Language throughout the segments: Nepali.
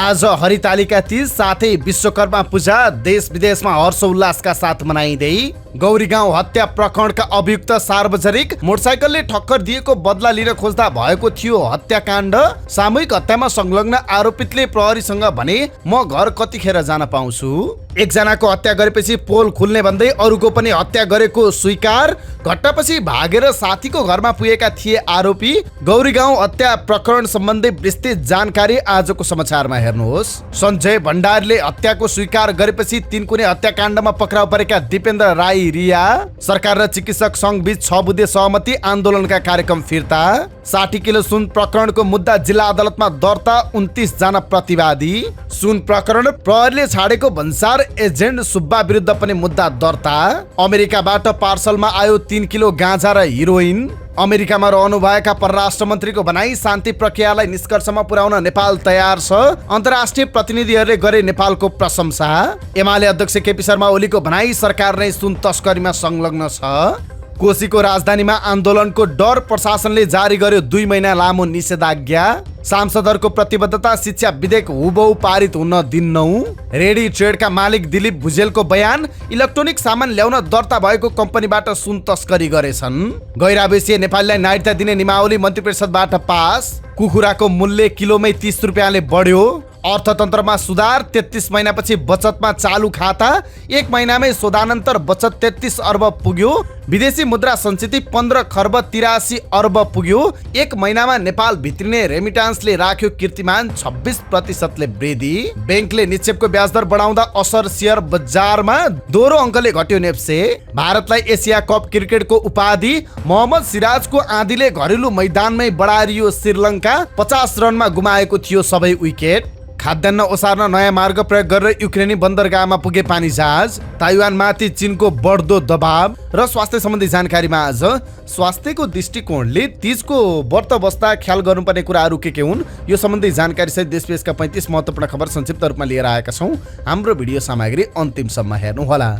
आज हरितालिका तीज साथै विश्वकर्मा पूजा देश विदेशमा हर्षोल्लासका साथ मनाइँदै गौरीगाउँ हत्या प्रकरणका अभियुक्त सार्वजनिक मोटरसाइकलले ठक्कर दिएको बदला लिन खोज्दा भएको थियो हत्याकाण्ड। सामूहिक हत्यामा संलग्न आरोपितले प्रहरीसँग भने म घर कतिखेर जान पाउँछु। एकजनाको हत्या गरेपछि पोल खुल्ने भन्दै अरूको पनि हत्या गरेको स्वीकार। घटनापछि भागेर साथीको घरमा पुगेका थिए आरोपी। गौरीगाउँ हत्या प्रकरण सम्बन्धी विस्तृत जानकारी आजको समाचारमा हेर्नुहोस्। सञ्जय भण्डारीले हत्याको स्वीकार गरेपछि तिनकुने हत्याकाण्डमा पक्राउ परेका दिपेन्द्र राई रिया। सरकार र चिकित्सक संघ बीच 6 बुँदे सहमति आन्दोलनका कार्यक्रम फिर्ता। 60 किलो सुन प्रकरणको मुद्दा जिल्ला अदालतमा दर्ता, 29 जना प्रतिवादी। सुन प्रकरण प्रहरीले छाडेको भन्सार एजेन्ट सुब्बा विरुद्ध पनि मुद्दा दर्ता। अमेरिकाबाट पार्सलमा आयो 3 किलो गाँजा र हिरोइन। अमेरिकामा रहनुभएका परराष्ट्र मन्त्रीको भनाई शान्ति प्रक्रियालाई निष्कर्षमा पुर्याउन नेपाल तयार छ। अन्तर्राष्ट्रिय प्रतिनिधिहरूले गरे नेपालको प्रशंसा। एमाले अध्यक्ष केपी शर्मा ओलीको भनाई सरकार नै सुन तस्करीमा संलग्न छ। कोशीको राजधानीमा आन्दोलनको डर, प्रशासनले जारी गर्यो 2 महिना लामो निषेधाज्ञा। सांसदहरूको प्रतिबद्धता, शिक्षा विधेयक हुबहु पारित हुन दिन्नौ। रेडी ट्रेडका मालिक दिलीप भुजेलको बयान, इलेक्ट्रोनिक सामान ल्याउन दर्ता भएको कम्पनीबाट सुन तस्करी गरेछन्। गैरावेशीय नेपालीलाई नागरिकता दिने नियमावली मन्त्रिपरिषदबाट पास। कुखुराको मूल्य किलोमै 30 रुपियाँले बढ्यो। अर्थतन्त्रमा सुधार, 33 महिनापछि बचतमा चालु खाता। 1 महिनामै शोधानन्तर बचत 33 अर्ब पुग्यो। विदेशी मुद्रा सञ्चित 15 खर्ब 83 अर्ब पुग्यो। 1 महिनामा नेपाल भित्रिने रेमिटान्सले राख्यो कीर्तिमान, 26% वृद्धि। ब्याङ्कले निक्षेपको ब्याज दर बढाउँदा असर सेयर बजारमा, दोहोरो अङ्कले घट्यो नेप्से। भारतलाई एसिया कप क्रिकेटको उपाधि, मोहम्मद सिराजको आँधीले घरेलु मैदानमै बढारियो श्रीलङ्का। 50 रनमा गुमाएको थियो सबै विकेट। खाद्यान्न ओसार्न नयाँ मार्ग प्रयोग गरेर युक्रेनी बन्दरगाहमा पुगे पानी जहाज। ताइवानमाथि चीनको बढ्दो दबाव र स्वास्थ्य सम्बन्धी जानकारीमा आज स्वास्थ्यको दृष्टिकोणले तीजको व्रत बस्दा ख्याल गर्नुपर्ने कुराहरू के हुन्, यो सम्बन्धी जानकारी सहित देश विदेशका 35 महत्त्वपूर्ण खबर संक्षिप्त रूपमा लिएर आएका छौँ। हाम्रो भिडियो सामग्री अन्तिमसम्म हेर्नुहोला।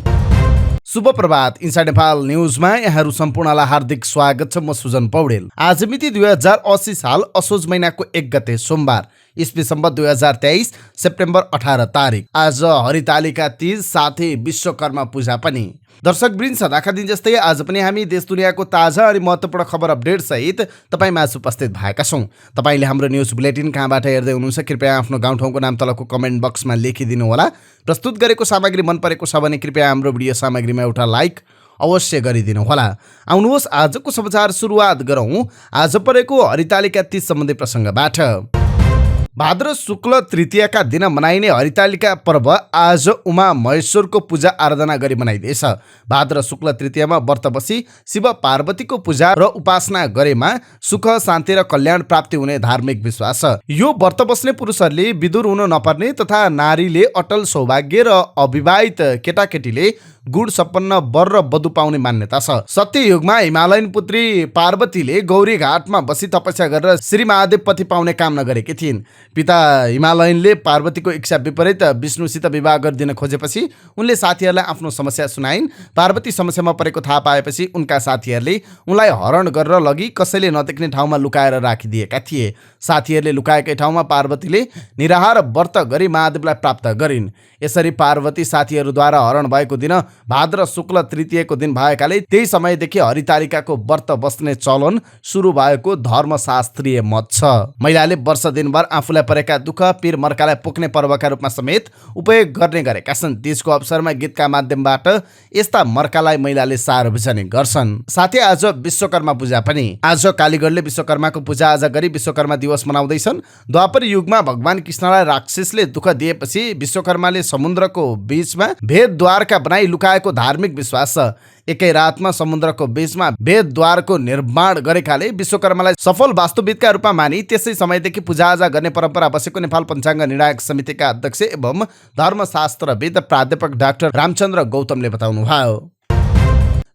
शुभ प्रभात। इन्साइड नेपाल न्युजमा यहाँहरू सम्पूर्णलाई हार्दिक स्वागत छ। म सुजन पौडेल। आज मिति 2080 साल असोज महिनाको 1 गते सोमबार, इस्वी सम्वत 2023 सेप्टेम्बर 18 तारिक। आज हरितालिका तीज साथै विश्वकर्मा पूजा पनि। दर्शकवृन्द, सदाका दिन जस्तै आज पनि हामी देश दुनियाँको ताजा अनि महत्त्वपूर्ण खबर अपडेट सहित तपाईँमा उपस्थित भएका छौँ। तपाईँले हाम्रो न्युज बुलेटिन कहाँबाट हेर्दै हुनुहुन्छ, कृपया आफ्नो गाउँठाउँको नाम तलको कमेन्ट बक्समा लेखिदिनु होला। प्रस्तुत गरेको सामग्री मन परेको छ भने कृपया हाम्रो भिडियो सामग्रीमा एउटा लाइक अवश्य गरिदिनु होला। आउनुहोस् आजको समाचार सुरुवात गरौँ आज परेको हरितालिका तीज सम्बन्धी प्रसङ्गबाट। भाद्र शुक्ल तृतीयाका दिन मनाइने हरितालिका पर्व आज उमा महेश्वरको पूजा आराधना गरी मनाइँदैछ। भाद्र शुक्ल तृतीयामा व्रत बसी शिव पार्वतीको पूजा र उपासना गरेमा सुख, शान्ति र कल्याण प्राप्ति हुने धार्मिक विश्वास छ। यो व्रत बस्ने पुरुषहरूले विदुर हुन नपर्ने तथा नारीले अटल सौभाग्य र अविवाहित केटाकेटीले गुण सम्पन्न वर र वधु पाउने मान्यता छ। सत्ययुगमा हिमालयन पुत्री पार्वतीले गौरी घाटमा बसी तपस्या गरेर श्री महादेव पति पाउने कामना गरेकी थिइन्। पिता हिमालयनले पार्वतीको इच्छा विपरीत विष्णुसित विवाह गरिदिन खोजेपछि उनले साथीहरूलाई आफ्नो समस्या सुनाइन्। पार्वती समस्यामा परेको थाहा पाएपछि उनका साथीहरूले उनलाई हरण गरेर लगी कसैले नदेख्ने ठाउँमा लुकाएर राखिदिएका थिए। साथीहरूले लुकाएकै ठाउँमा पार्वतीले निराहार व्रत गरी महादेवलाई प्राप्त गरिन्। यसरी पार्वती साथीहरूद्वारा हरण भएको दिन भाद्र शुक्ल तृतीयको दिन भएकाले त्यही समयदेखि हरितालिकाको व्रत बस्ने चलन सुरु भएको धर्मशास्त्रीय मत छ। महिलाले वर्ष दिनभर आफूलाई परेका दुःख पीर मर्कालाई पोख्ने पर्वका रूपमा समेत उपयोग गर्ने गरेका छन्। तीजको अवसरमा गीतका माध्यमबाट यस्ता मर्कालाई महिलाले सार्वजनिक गर्छन्। साथै आज विश्वकर्मा पूजा पनि। आज कालीगढले विश्वकर्माको पूजा आज गरी विश्वकर्मा दिवस मनाउँदैछन्। द्वापर युगमा भगवान कृष्णलाई राक्षसले दुःख दिएपछि विश्वकर्माले समुद्रको बीचमा भेदद्वारका बनाई लुकाएको धार्मिक विश्वास छ। एकै रातमा समुद्रको बीचमा भेदद्वारको निर्माण गरेकाले विश्वकर्मालाई सफल वास्तुविदका रूपमा मानि त्यसै समयदेखि पूजाआजा गर्ने परम्परा बसेको नेपाल पञ्चाङ्ग निर्णायक समितिका अध्यक्ष एवं धर्मशास्त्रविद प्राध्यापक डाक्टर रामचन्द्र गौतमले बताउनुभयो।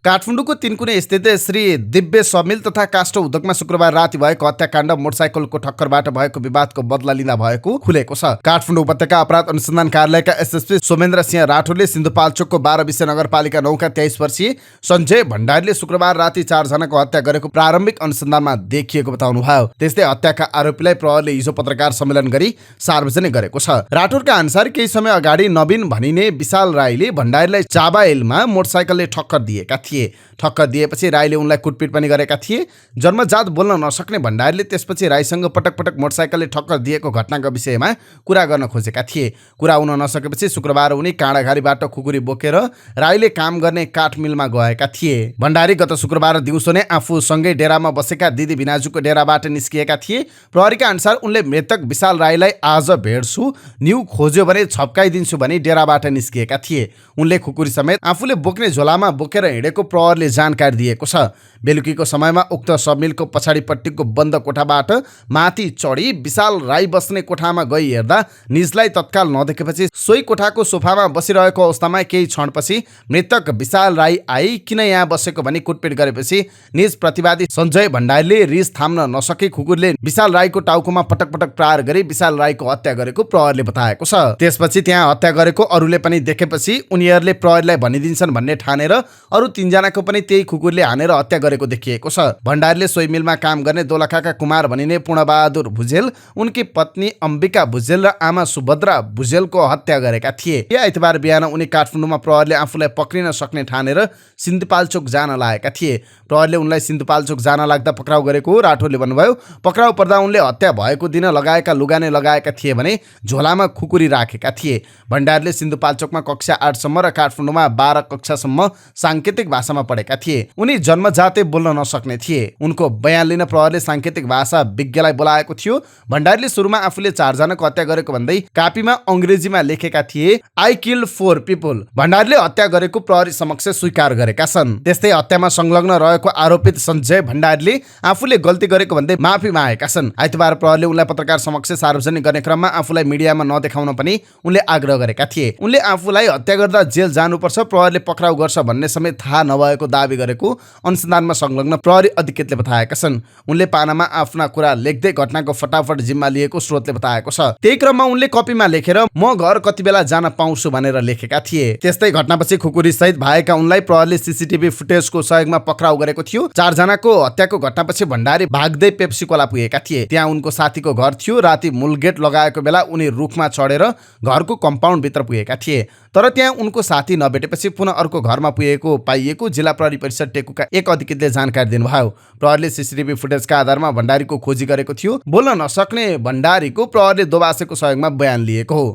काठमाडौँको तिनकुने स्थित श्री दिव्य समिल तथा काष्ठ उद्योगमा शुक्रबार राति भएको हत्याकाण्ड मोटरसाइकलको ठक्करबाट भएको विवादको बदला लिँदा भएको खुलेको छ। काठमाडौँ उपत्यका अपराध अनुसन्धान कार्यालयका एसएसपी सोमेन्द्र सिंह राठौरले सिन्धुपाल्चोकको 12 विषय नगरपालिका 9 का 23 वर्षीय सञ्जय भण्डारीले शुक्रबार राति 4 जनाको हत्या गरेको प्रारम्भिक अनुसन्धानमा देखिएको बताउनुभयो। त्यस्तै हत्याका आरोपीलाई प्रहरीले हिजो पत्रकार सम्मेलन गरी सार्वजनिक गरेको छ। राठौरका अनुसार केही समय अगाडि नवीन भनिने विशाल राईले भण्डारीलाई चाबाइलमा मोटरसाइकलले ठक्कर दिएका थिए। ठक्कर दिएपछि राईले उनलाई कुटपिट पनि गरेका थिए। जन्मजात बोल्न नसक्ने भण्डारीले त्यसपछि राईसँग पटक पटक मोटरसाइकलले ठक्कर दिएको घटनाको विषयमा कुरा गर्न खोजेका थिए। कुरा हुन नसकेपछि शुक्रबार उनी काँडाघारीबाट खुकुरी बोकेर राईले काम गर्ने काठ मिलमा गएका थिए। भण्डारी गत शुक्रबार दिउँसो नै आफूसँगै डेरामा बसेका दिदी बिनाजुको डेराबाट निस्किएका थिए। प्रहरीका अनुसार उनले मृतक विशाल राईलाई आज भेट्छु, न्यू खोज्यो भने छप्काइदिन्छु भनी डेराबाट निस्किएका थिए। उनले खुकुरी समेत आफूले बोक्ने झोलामा बोकेर हिँडेको प्रहरीले जानकारी दिएको छ। बेलुकीको समयमा उक्त सबमिलको पछाडिपट्टिको बन्द कोठाबाट माथि चढी विशाल राई बस्ने कोठामा गई हेर्दा निजलाई तत्काल नदेखेपछि सोही कोठाको सोफामा बसिरहेको अवस्थामा केही क्षणपछि मृतक विशाल राई आई किन यहाँ बसेको भनी कुटपिट गरेपछि निज प्रतिवादी सञ्जय भण्डारीले रिस थाम्न नसके खुकुरले विशाल राईको टाउकोमा पटक पटक प्रहार गरी विशाल राईको हत्या गरेको प्रहरीले बताएको छ। त्यसपछि त्यहाँ हत्या गरेको अरूले पनि देखेपछि उनीहरूले प्रहरीलाई भनिदिन्छन् भन्ने ठानेर अरू 3 जनाको पनि त्यही खुकुरले हानेर हत्या गरेको देखिएको छ। भण्डारीले सोही मिलमा काम गर्ने दोलखाका कुमार भनिने पूर्णबहादुर भुजेल, उनकी पत्नी अम्बिका भुजेल र आमा सुभद्रा भुजेलको हत्या गरेका थिए। आइतबार बिहान उनी काठमाडौँमा प्रहरीले आफूलाई पक्रिन सक्ने ठानेर सिन्धुपाल्चोक जान लागेका थिए। प्रहरीले उनलाई सिन्धुपाल्चोक जान लाग्दा पक्राउ गरेको हो। राठौरले भन्नुभयो, पक्राउ पर्दा उनले हत्या भएको दिन लगाएका लुगा नै लगाएका थिए भने झोलामा खुकुरी राखेका थिए। भण्डारीले सिन्धुपाल्चोकमा कक्षा 8 सम्म र काठमाडौँमा 12 कक्षासम्म सांकेतिक भाषामा पढेका थिए। उनी जन्मजातै बोल्न नसक्ने थिए। उनको बयान लिन प्रहरीले सांकेतिक भाषा विज्ञलाई बोलाएको थियो। भण्डारीले सुरुमा आफूले 4 जनाको हत्या गरेको भन्दै कापीमा अंग्रेजीमा लेखेका थिए, आई किल्ड 4 पिपल। भण्डारीले हत्या गरेको प्रहरी समक्ष स्वीकार गरेका छन्। त्यस्तै हत्यामा संलग्न रहेको आरोपित सञ्जय भण्डारीले आफूले गल्ती गरेको भन्दै माफी मागेका छन्। आइतबार प्रहरीले उनलाई पत्रकार समक्ष सार्वजनिक गर्ने क्रममा आफूलाई मिडियामा नदेखाउन पनि उनले आग्रह गरेका थिए। उनले आफूलाई हत्या गर्दा जेल जानुपर्छ, प्रहरीले पक्राउ गर्छ भन्ने समेत थाहा नभएको दावी गरेको अनुसन्धानमा संलग्न प्रहरी अधिकृतले बताएका छन्। उनले पानामा आफ्ना कुरा लेख्दै घटनाको फटाफट जिम्मा लिएको स्रोतले बताएको छ। त्यही क्रममा उनले कपीमा लेखेर म घर कति बेला जान पाउँछु भनेर लेखेका थिए। त्यस्तै घटनापछि खुकुरी सहित भएका उनलाई प्रहरीले सीसीटीभी फुटेजको सहयोगमा पक्राउ गरेको थियो। 4 जनाको हत्याको घटनापछि भण्डारी भाग्दै पेप्सी खोला पुगेका थिए। त्यहाँ उनको साथीको घर थियो। राति मूल गेट लगाएको बेला उनी रुखमा चढेर घरको कम्पाउन्ड भित्र पुगेका थिए। तर त्यहाँ उनको साथी नभेटेपछि पुनः अर्को घरमा पुगेको पाइएको जिल्ला प्रहरी परिषद टेकुका एक अधिकृतले जानकारी दिनुभयो। प्रहरीले सीसीटीभी फुटेजका आधारमा भण्डारीको खोजी गरेको थियो। बोल्न नसक्ने भण्डारीको प्रहरीले दोबासेको सहयोगमा बयान लिएको हो।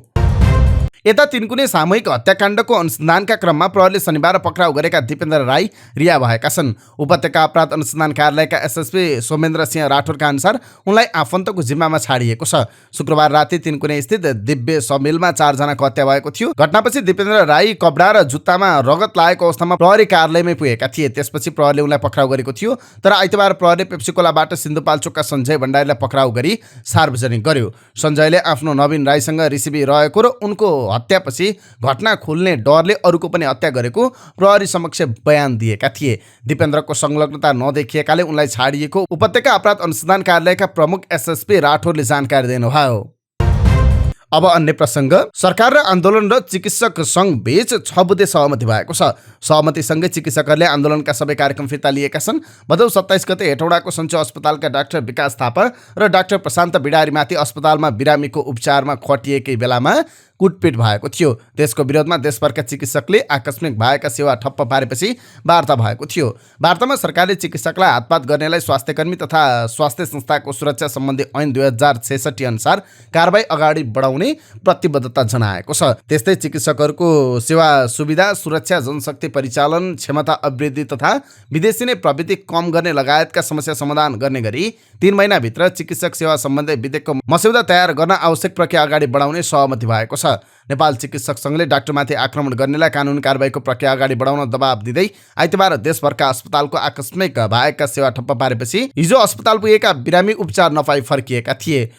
यता तिनकुने सामूहिक हत्याकाण्डको अनुसन्धानका क्रममा प्रहरीले शनिबार पक्राउ गरेका दिपेन्द्र राई रिहा भएका छन्। उपत्यका अपराध अनुसन्धान कार्यालयका एसएसपी सोमेन्द्र सिंह राठौरका अनुसार उनलाई आफन्तको जिम्मामा छाडिएको छ। शुक्रबार राति तिनकुने स्थित दिव्य समिलमा 4 जनाको हत्या भएको थियो। घटनापछि दिपेन्द्र राई कपडा र जुत्तामा रगत लागेको अवस्थामा प्रहरी कार्यालयमै पुगेका थिए। त्यसपछि प्रहरीले उनलाई पक्राउ गरेको थियो। तर आइतबार प्रहरीले पेप्सीकोलाबाट सिन्धुपाल्चोकका सञ्जय भण्डारीलाई पक्राउ गरी सार्वजनिक गर्यो। सञ्जयले आफ्नो नवीन राईसँग रिसिभी रहेको र उनको हत्यापछि घटना खुल्ने डरले अरूको पनि हत्या गरेको प्रहरी समक्ष बयान दिएका थिए। दिपेन्द्रको संलग्नता नदेखिएकाले उनलाई छाडिएको उपत्यका अपराध अनुसन्धान कार्यालयका प्रमुख एसएसपी राठौरले जानकारी दिनुभयो। अब अन्य प्रसङ्ग। सरकार र आन्दोलन र चिकित्सक सङ्घ बीच 6 बुँदे सहमति भएको छ। सहमतिसँगै चिकित्सकहरूले आन्दोलनका सबै कार्यक्रम फिर्ता लिएका छन्। भदौ 27 गते हेटौडाको सञ्चो अस्पतालका डाक्टर विकास थापा र डाक्टर प्रशान्त बिडारीमाथि अस्पतालमा बिरामीको उपचारमा खटिएकै बेलामा कुटपिट भएको थियो। त्यसको विरोधमा देशभरका चिकित्सकले आकस्मिक भएका सेवा ठप्प पारेपछि वार्ता भएको थियो। वार्तामा सरकारले चिकित्सकलाई हातपात गर्नेलाई स्वास्थ्यकर्मी तथा स्वास्थ्य संस्थाको सुरक्षा सम्बन्धी ऐन 2066 अनुसार कारबाही अगाडि बढाउने प्रतिबद्धता जनाएको छ। त्यस्तै चिकित्सकहरूको सेवा सुविधा, सुरक्षा, जनशक्ति परिचालन, क्षमता अभिवृद्धि तथा विदेशी नै प्रविधि कम गर्ने लगायतका समस्या समाधान गर्ने गरी 3 महिनाभित्र चिकित्सक सेवा सम्बन्धी विधेयकको मस्यौदा तयार गर्न आवश्यक प्रक्रिया अगाडि बढाउने सहमति भएको छ। नेपाल चिकित्सक सङ्घले डाक्टरमाथि आक्रमण गर्नेलाई कानुनी कारबाहीको प्रक्रिया अगाडि बढाउन दबाब दिँदै आइतबार देशभरका अस्पतालको आकस्मिक भएका सेवा ठप्प पारेपछि हिजो अस्पताल पुगेका बिरामी उपचार नपाई फर्किएका थिए।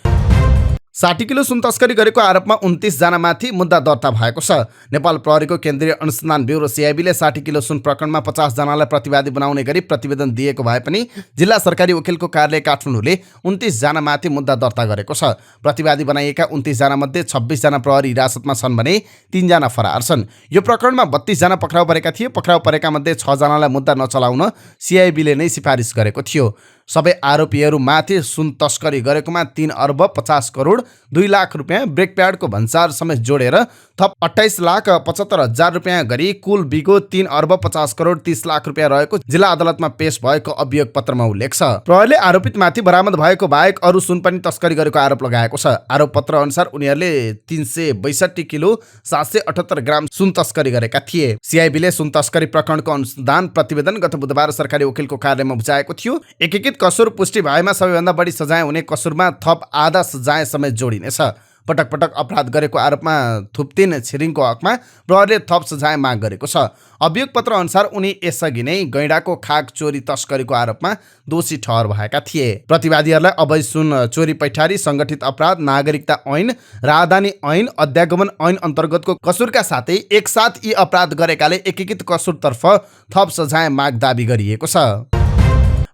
60 किलो सुन तस्करी गरेको आरोपमा 29 जनामाथि मुद्दा दर्ता भएको छ। नेपाल प्रहरीको केन्द्रीय अनुसन्धान ब्युरो सीआईबीले 60 किलो सुन प्रकरणमा 50 जनालाई प्रतिवादी बनाउने गरी प्रतिवेदन दिएको भए पनि जिल्ला सरकारी वकिलको कार्यालय काठमाडौँले 29 जनामाथि मुद्दा दर्ता गरेको छ। प्रतिवादी बनाइएका 29 जनामध्ये 26 जना प्रहरी हिरासतमा छन् भने 3 जना फरार छन्। यो प्रकरणमा 32 जना पक्राउ परेका थिए। पक्राउ परेका मध्ये 6 जनालाई मुद्दा नचलाउन सीआईबीले नै सिफारिस गरेको थियो। सबै आरोपीहरूमाथि सुन तस्करी गरेकोमा 3 अर्ब 50 करोड 2 लाख रुपियाँ, ब्रेक प्याडको भन्सार समेत जोडेर थप 28,75,000 रुपियाँ गरी कुल बिगो 3 अर्ब 50 करोड 30 लाख रुपियाँ रहेको जिल्ला अदालतमा पेश भएको अभियोग पत्रमा उल्लेख छ। प्रहरीले आरोपितमाथि बरामद भएको बाहेक अरू सुन पनि तस्करी गरेको आरोप लगाएको छ। आरोप पत्र अनुसार उनीहरूले 362 किलो 778 ग्राम सुन तस्करी गरेका थिए। सीआईबीले सुन तस्करी प्रकरणको अनुसन्धान प्रतिवेदन गत बुधबार सरकारी वकिलको कार्यालयमा बुझाएको थियो। एकीकृत कसुर पुष्टि भएमा सबैभन्दा बढी सजाय हुने कसुरमा थप आधा सजाय समेत जोडिनेछ। पटक पटक अपराध गरेको आरोपमा थुप्तिन छिरिङको हकमा प्रहरीले थप सजाय माग गरेको छ। अभियोग पत्र अनुसार उनी यसअघि नै गैंडाको खाक चोरी तस्करीको आरोपमा दोषी ठहर भएका थिए। प्रतिवादीहरूलाई अवैध सुन चोरी पैठारी, सङ्गठित अपराध, नागरिकता ऐन, राहदानी ऐन, अध्यागमन ऐन अन्तर्गतको कसुरका साथै एकसाथ यी अपराध गरेकाले एकीकृत कसुरतर्फ थप सजाय माग दाबी गरिएको छ।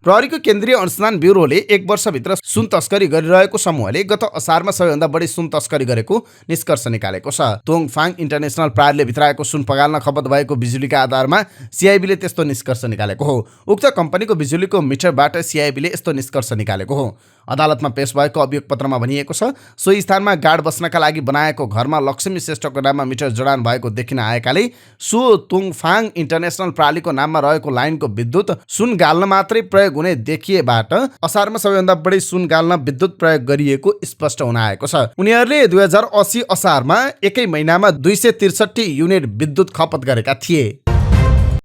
प्रहरीको केन्द्रीय अनुसन्धान ब्युरोले 1 वर्षभित्र सुन तस्करी गरिरहेको समूहले गत असारमा सबैभन्दा बढी सुन तस्करी गरेको निष्कर्ष निकालेको छ। तोङफाङ इन्टरनेसनल प्रहरीले भित्राएको सुन पगाल्न खपत भएको बिजुलीका आधारमा सीआईबीले त्यस्तो निष्कर्ष निकालेको हो। उक्त कम्पनीको बिजुलीको मिटरबाट सीआईबीले यस्तो निष्कर्ष निकालेको हो। अदालतमा पेश भएको अभियोग पत्रमा भनिएको छ, सोही स्थानमा गाड बस्नका लागि बनाएको घरमा लक्ष्मी श्रेष्ठको नाममा मिटर जडान भएको देखिन आएकाले सो तोङफाङ इन्टरनेसनल प्रहरीको नाममा रहेको लाइनको विद्युत सुन गाल्न मात्रै प्रयोग हुने देखिएबाट असारमा सबैभन्दा बढी सुन गाल्न विद्युत प्रयोग गरिएको स्पष्ट हुन आएको छ। उनीहरूले 2080 असारमा एकै महिनामा 263 युनिट विद्युत खपत गरेका थिए।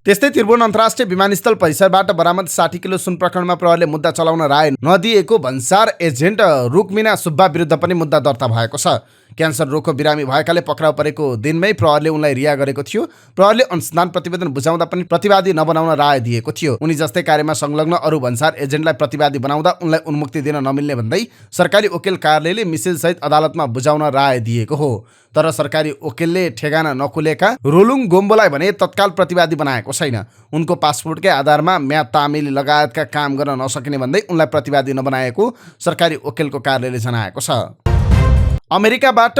त्यस्तै त्रिभुवन अन्तर्राष्ट्रिय विमानस्थल परिसरबाट बरामद 60 किलो सुन प्रकरणमा प्रहरीले मुद्दा चलाउन राय नदिएको भन्सार एजेन्ट रुक्मिना सुब्बा विरुद्ध पनि मुद्दा दर्ता भएको छ। क्यान्सर रोगको बिरामी भएकाले पक्राउ परेको दिनमै प्रहरीले उनलाई रिहा गरेको थियो। प्रहरीले अनुसन्धान प्रतिवेदन बुझाउँदा पनि प्रतिवादी नबनाउन राय दिएको थियो। उनी जस्तै कार्यमा संलग्न अरू भन्सार एजेन्टलाई प्रतिवादी बनाउँदा उनलाई उन्मुक्ति दिन नमिल्ने भन्दै सरकारी वकिल कार्यालयले मिसिलसहित अदालतमा बुझाउन राय दिएको हो। तर सरकारी वकिलले ठेगाना नखुलेका रोलुङ गोम्बोलाई भने तत्काल प्रतिवादी बनाएको छैन। उनको पासपोर्टकै आधारमा म्याद तामिल लगायतका काम गर्न नसकिने भन्दै उनलाई प्रतिवादी नबनाएको सरकारी वकिलको कार्यालयले जनाएको छ। अमेरिकाबाट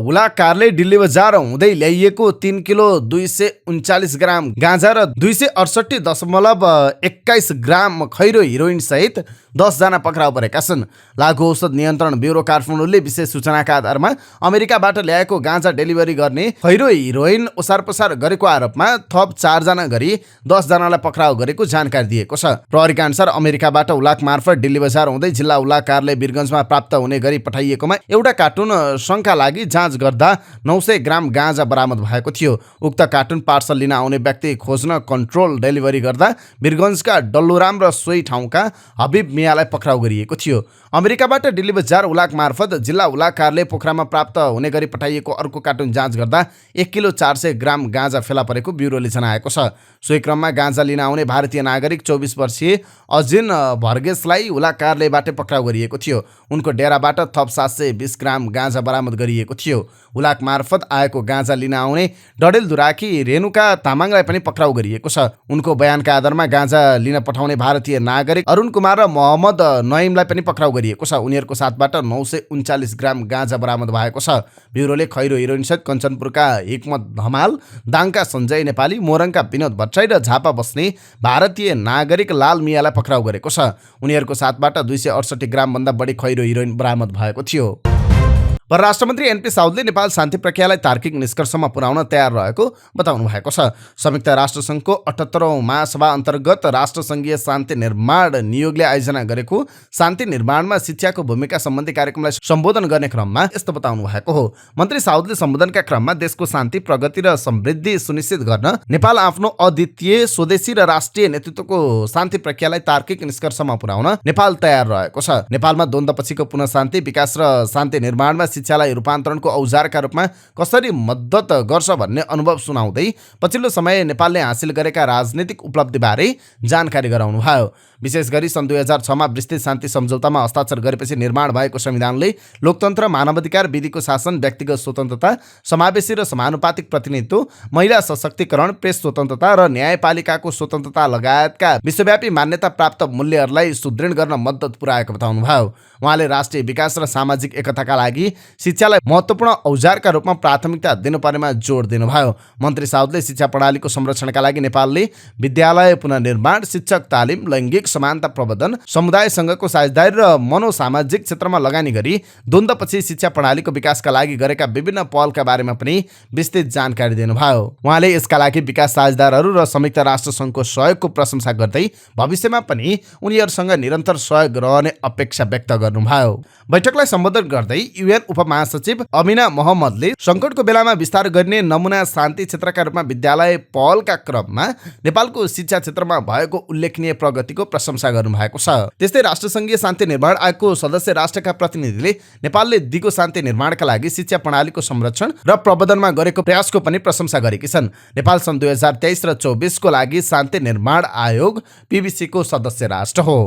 हुलाकारले दिल्ली बजार हुँदै ल्याइएको 3 किलो 239 ग्राम गाँजा र 268.21 ग्राम खैरो हिरोइन सहित 10 जना पक्राउ परेका छन्। लागु औषध नियन्त्रण ब्युरो काठमाडौँले विशेष सूचनाका आधारमा अमेरिकाबाट ल्याएको गाँजा डेलिभरी गर्ने खैरो हिरोइन ओसार पसार गरेको आरोपमा थप 4 जना गरी 10 जनालाई पक्राउ गरेको जानकारी दिएको छ। प्रहरीका अनुसार अमेरिकाबाट हुलाक मार्फत दिल्ली बजार हुँदै जिल्ला हुलाक कार्यालय वीरगञ्जमा प्राप्त हुने गरी पठाइएकोमा एउटा कार्टुन शङ्का लागि जाँच गर्दा 900 ग्राम गाँजा बरामद भएको थियो। उक्त कार्टुन पार्सल लिन आउने व्यक्ति खोज्न कन्ट्रोल डेलिभरी गर्दा वीरगञ्जका डल्लुराम र सोही ठाउँका हबिब मियालाई पक्राउ गरिएको थियो। अमेरिकाबाट दिल्ली बजार हुलाक मार्फत जिल्ला हुलाक कार्यालय पोखरामा प्राप्त हुने गरी पठाइएको अर्को कार्टुन जाँच गर्दा 1 किलो 400 ग्राम गाँजा फेला परेको ब्युरोले जनाएको छ। सोही क्रममा गाँजा लिन आउने भारतीय नागरिक 24 वर्षीय अजिन भर्गेसलाई हुलाक कार्यालयबाट पक्राउ गरिएको थियो। उनको डेराबाट थप 720 ग्राम गाँजा बरामद गरिएको थियो। हुलाक मार्फत आएको गाँजा लिन आउने डडेलधुराकी रेणुका तामाङलाई पनि पक्राउ गरिएको छ। उनको बयानका आधारमा गाँजा लिन पठाउने भारतीय नागरिक अरुण कुमार र मोहम्मद नईमलाई पनि पक्राउ गरिएको छ। उनीहरूको साथबाट 939 ग्राम गाँजा बरामद भएको छ। ब्युरोले खैरो हिरोइनसहित कञ्चनपुरका हिक्मत धमाल, दाङका सञ्जय नेपाली, मोरङका विनोद भट्टराई र झापा बस्ने भारतीय नागरिक लाल मियालाई पक्राउ गरेको छ। उनीहरूको साथबाट 268 ग्राम भन्दा बढी खैरो हिरोइन बरामद भएको थियो। परराष्ट्र मन्त्री एनपी साउदले नेपाल शान्ति प्रक्रियालाई तार्किक निष्कर्षमा पुर्याउन तयार रहेको बताउनु भएको छ। संयुक्त राष्ट्रसङ्घको 78औं महासभा अन्तर्गत राष्ट्रसङ्घीय शान्ति निर्माण नियोगले आयोजना गरेको शान्ति निर्माणमा शिक्षाको भूमिका सम्बन्धी कार्यक्रमलाई सम्बोधन गर्ने क्रममा यस्तो बताउनु भएको हो। मन्त्री साउदले सम्बोधनका क्रममा देशको शान्ति, प्रगति र समृद्धि सुनिश्चित गर्न नेपाल आफ्नो अद्वितीय स्वदेशी र राष्ट्रिय नेतृत्वको शान्ति प्रक्रियालाई तार्किक निष्कर्षमा पुर्याउन नेपाल तयार रहेको छ। नेपालमा द्वन्द्वपछिको पुनः शान्ति, विकास र शान्ति निर्माणमा शिक्षालाई रूपान्तरणको औजारका रूपमा कसरी मद्दत गर्छ भन्ने अनुभव सुनाउँदै पछिल्लो समय नेपालले हासिल गरेका राजनीतिक उपलब्धिबारे जानकारी गराउनुभयो। विशेष गरी सन् 2006मा विस्तृत शान्ति सम्झौतामा हस्ताक्षर गरेपछि निर्माण भएको संविधानले लोकतन्त्र, मानवाधिकार, विधिको शासन, व्यक्तिगत स्वतन्त्रता, समावेशी र समानुपातिक प्रतिनिधित्व, महिला सशक्तिकरण, प्रेस स्वतन्त्रता र न्यायपालिकाको स्वतन्त्रता लगायतका विश्वव्यापी मान्यता प्राप्त मूल्यहरूलाई सुदृढ गर्न मद्दत पुर्याएको बताउनुभयो। उहाँले राष्ट्रिय विकास र सामाजिक एकताका लागि शिक्षालाई महत्त्वपूर्ण औजारका रूपमा प्राथमिकता दिनुपर्नेमा जोड दिनुभयो। मन्त्री साउदले शिक्षा प्रणालीको संरक्षणका लागि नेपालले विद्यालय पुनर्निर्माण, शिक्षक तालिम, लैङ्गिक समानता प्रवर्धन, समुदायसँगको साझेदारी र मनोसामाजिक क्षेत्रमा लगानी गरी द्वन्द्वपछि शिक्षा प्रणालीको विकासका लागि गरेका विभिन्न पहलका बारेमा पनि विस्तृत जानकारी दिनुभयो। उहाँले यसका लागि विकास साझेदारहरू र संयुक्त राष्ट्र सङ्घको सहयोगको प्रशंसा गर्दै भविष्यमा पनि उनीहरूसँग निरन्तर सहयोग रहने अपेक्षा व्यक्त गर्नुभयो। बैठकलाई सम्बोधन गर्दै UN उपमहासचिव अमिना मोहम्मदले सङ्कटको बेलामा विस्तार गर्ने नमुना शान्ति क्षेत्रका रूपमा विद्यालय पहलका क्रममा नेपालको शिक्षा क्षेत्रमा भएको उल्लेखनीय प्रगतिको प्रशंसा गर्नुभएको छ। त्यस्तै राष्ट्रसङ्घीय शान्ति निर्माण आयोगको सदस्य राष्ट्रका प्रतिनिधिले नेपालले दिगो शान्ति निर्माणका लागि शिक्षा प्रणालीको संरक्षण र प्रवर्धनमा गरेको प्रयासको पनि प्रशंसा गरेकी छन्। नेपाल सन् 2023 र 2024 को लागि शान्ति निर्माण आयोग PBC को सदस्य राष्ट्र हो।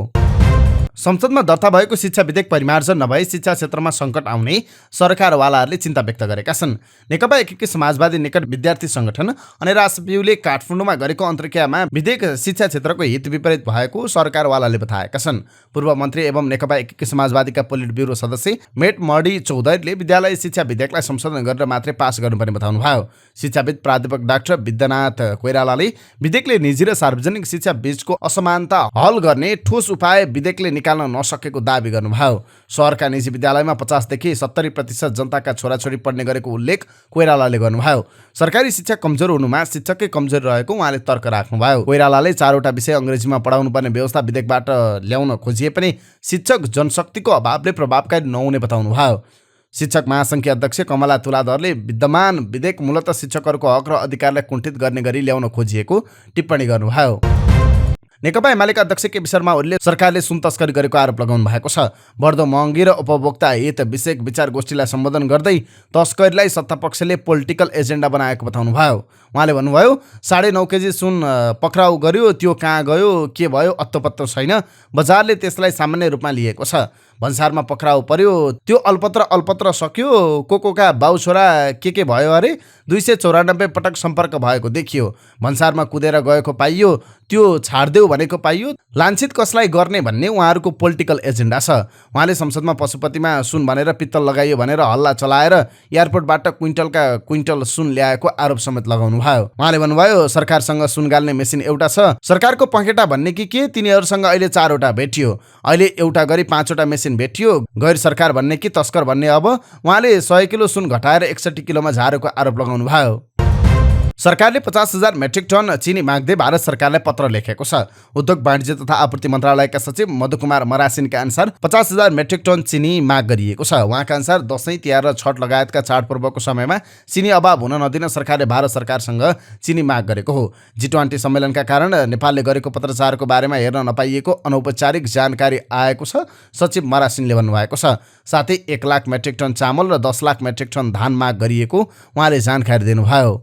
संसदमा दर्ता भएको शिक्षा विधेयक परिमार्जन नभई शिक्षा क्षेत्रमा सङ्कट आउने सरकारवालाहरूले चिन्ता व्यक्त गरेका छन्। नेकपा एकीकृत समाजवादी निकट विद्यार्थी सङ्गठन अनि राजपियुले काठमाडौँमा गरेको अन्तर्क्रियामा विधेयक शिक्षा क्षेत्रको हित विपरीत भएको सरकारवालाले बताएका छन्। पूर्व मन्त्री एवं नेकपा एकीकृत समाजवादीका पोलिट ब्युरो सदस्य मेट मर्डी चौधरीले विद्यालय शिक्षा विधेयकलाई संशोधन गरेर मात्रै पास गर्नुपर्ने बताउनुभयो। शिक्षाविद प्राध्यापक डाक्टर विद्यानाथ कोइरालाले विधेयकले निजी र सार्वजनिक शिक्षा बीचको असमानता हल गर्ने ठोस उपाय विधेयकले निकाल्न नसकेको दावी गर्नुभयो। शहरका निजी विद्यालयमा 50 देखि 70% जनताका छोराछोरी पढ्ने गरेको उल्लेख कोइरालाले गर्नुभयो। सरकारी शिक्षा कमजोर हुनुमा शिक्षकै कमजोर रहेको उहाँले तर्क राख्नुभयो। कोइरालाले 4वटा विषय अङ्ग्रेजीमा पढाउनु पर्ने व्यवस्था विधेयकबाट ल्याउन खोजिए पनि शिक्षक जनशक्तिको अभावले प्रभावकारी नहुने बताउनुभयो। शिक्षक महासङ्घकी अध्यक्ष कमला तुलाधरले विद्यमान विधेयक मूलतः शिक्षकहरूको हक र अधिकारलाई कुण्ठित गर्ने गरी ल्याउन खोजिएको टिप्पणी गर्नुभयो। नेकपा एमालेका अध्यक्ष केपी शर्मा ओलीले सरकारले सुन तस्करी गरेको आरोप लगाउनु भएको छ। बढ्दो महँगी र उपभोक्ता हित विषयक विचार गोष्ठीलाई सम्बोधन गर्दै तस्करीलाई सत्तापक्षले पोलिटिकल एजेन्डा बनाएको बताउनुभयो। उहाँले भन्नुभयो 9.5 केजी सुन पक्राउ गर्यो, त्यो कहाँ गयो के भयो अत्तो छैन, बजारले त्यसलाई सामान्य रूपमा लिएको छ। भन्सारमा पक्राउ पर्यो, त्यो अल्पत्र सक्यो, कोका बाउ छोरा के भयो अरे 294 पटक सम्पर्क भएको देखियो, भन्सारमा कुदेर गएको पाइयो, त्यो छाड्देऊ भनेको पाइयो, लान्छित कसलाई गर्ने भन्ने उहाँहरूको पोलिटिकल एजेन्डा छ। उहाँले संसदमा पशुपतिमा सुन भनेर पित्तल लगाइयो भनेर हल्ला चलाएर एयरपोर्टबाट क्विन्टल सुन ल्याएको आरोप समेत लगाउनु भयो। उहाँले भन्नुभयो सरकारसँग सुन गाल्ने मेसिन एउटा छ, सरकारको पखेटा भन्ने कि के तिनीहरूसँग अहिले 4वटा भेटियो, अहिले एउटा गरी 5वटा मेसिन भेटियो, गैर सरकार भन्ने कि तस्कर भन्ने। अब उहाँले 100 किलो सुन घटाएर 61 किलोमा झारेको आरोप लगाउनु भयो। सरकारले 50,000 मेट्रिक टन चिनी माग्दै भारत सरकारलाई पत्र लेखेको छ। उद्योग वाणिज्य तथा आपूर्ति मन्त्रालयका सचिव मधुकुमार मरासिनका अनुसार 50,000 मेट्रिक टन चिनी माग गरिएको छ। उहाँका अनुसार दशैं, तिहार र छठ लगायतका चाडपर्वको समयमा चिनी अभाव हुन नदिन सरकारले भारत सरकारसँग चिनी माग गरेको हो। G20 सम्मेलनका कारण नेपालले गरेको पत्रचारको बारेमा हेर्न नपाइएको अनौपचारिक जानकारी आएको छ, सचिव मरासिनले भन्नुभएको छ। साथै 1 लाख मेट्रिक टन चामल र 10 लाख मेट्रिक टन धान माग गरिएको उहाँले जानकारी दिनुभयो।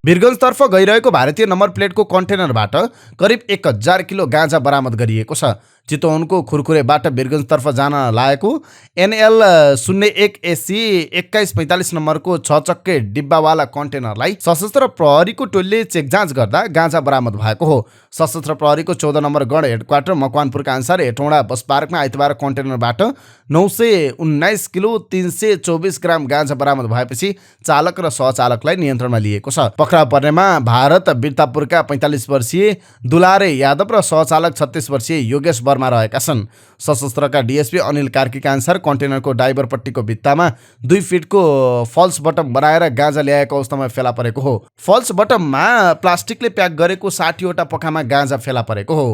वीरगञ्जतर्फ गइरहेको भारतीय नम्बर प्लेटको कन्टेनरबाट करिब 1000 किलो गाँजा बरामद गरिएको छ। चितवनको खुरखुरेबाट वीरगञ्जतर्फ जान लागेको NL 01SC 2145 नम्बरको 6 चक्के डिब्बावाला कन्टेनरलाई सशस्त्र प्रहरीको टोलीले चेकजाँच गर्दा गाँजा बरामद भएको हो। सशस्त्र प्रहरीको 14 नम्बर गण हेडक्वार्टर मकवानपुरका अनुसार हेटौँडा बस पार्कमा आइतबार कन्टेनरबाट 919 किलो 324 ग्राम गाँजा बरामद भएपछि चालक र सहचालकलाई नियन्त्रणमा लिएको छ। पक्राउ पर्नेमा भारत बिर्तापुरका 45 वर्षीय दुलारे यादव र सहचालक 36 वर्षीय योगेश वर्मा रहेका छन्। सशस्त्रका DSP अनिल कार्कीका अनुसार कन्टेनरको ड्राइभरपट्टिको भित्तामा 2 फिटको फल्स बटम बनाएर गाँजा ल्याएको अवस्थामा फेला परेको हो। फल्स बटममा प्लास्टिकले प्याक गरेको 60वटा पखामा गाँजा फेला परेको हो।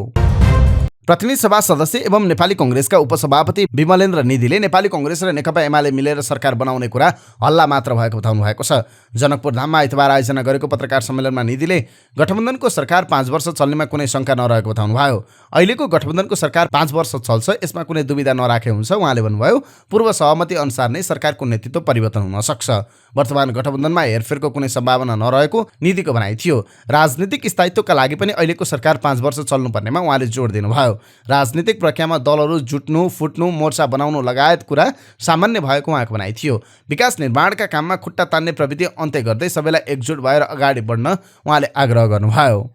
प्रतिनिधि सभा सदस्य एवं नेपाली कङ्ग्रेसका उपसभापति विमलेन्द्र निधिले नेपाली कङ्ग्रेस र नेकपा एमाले मिलेर सरकार बनाउने कुरा हल्ला मात्र भएको बताउनु भएको छ। जनकपुर धाममा आइतबार आयोजना गरेको पत्रकार सम्मेलनमा निधिले गठबन्धनको सरकार 5 वर्ष चल्नेमा कुनै शङ्का नरहेको बताउनुभयो। अहिलेको गठबन्धनको सरकार 5 वर्ष चल्छ, यसमा कुनै दुविधा नराखे हुन्छ। उहाँले भन्नुभयो पूर्व सहमति अनुसार नै सरकारको नेतृत्व परिवर्तन हुन सक्छ। वर्तमान गठबन्धनमा हेरफेरको कुनै सम्भावना नरहेको निधिको भनाइ थियो। राजनीतिक स्थायित्वका लागि पनि अहिलेको सरकार 5 वर्ष चल्नुपर्नेमा उहाँले जोड दिनुभयो। राजनीतिक प्रक्रियामा दलहरू जुट्नु, फुट्नु, मोर्चा बनाउनु लगायत कुरा सामान्य भएको उहाँको भनाइ थियो। विकास निर्माणका काममा खुट्टा तान्ने प्रविधि अन्त्य गर्दै सबैलाई एकजुट भएर अगाडि बढ्न उहाँले आग्रह गर्नुभयो।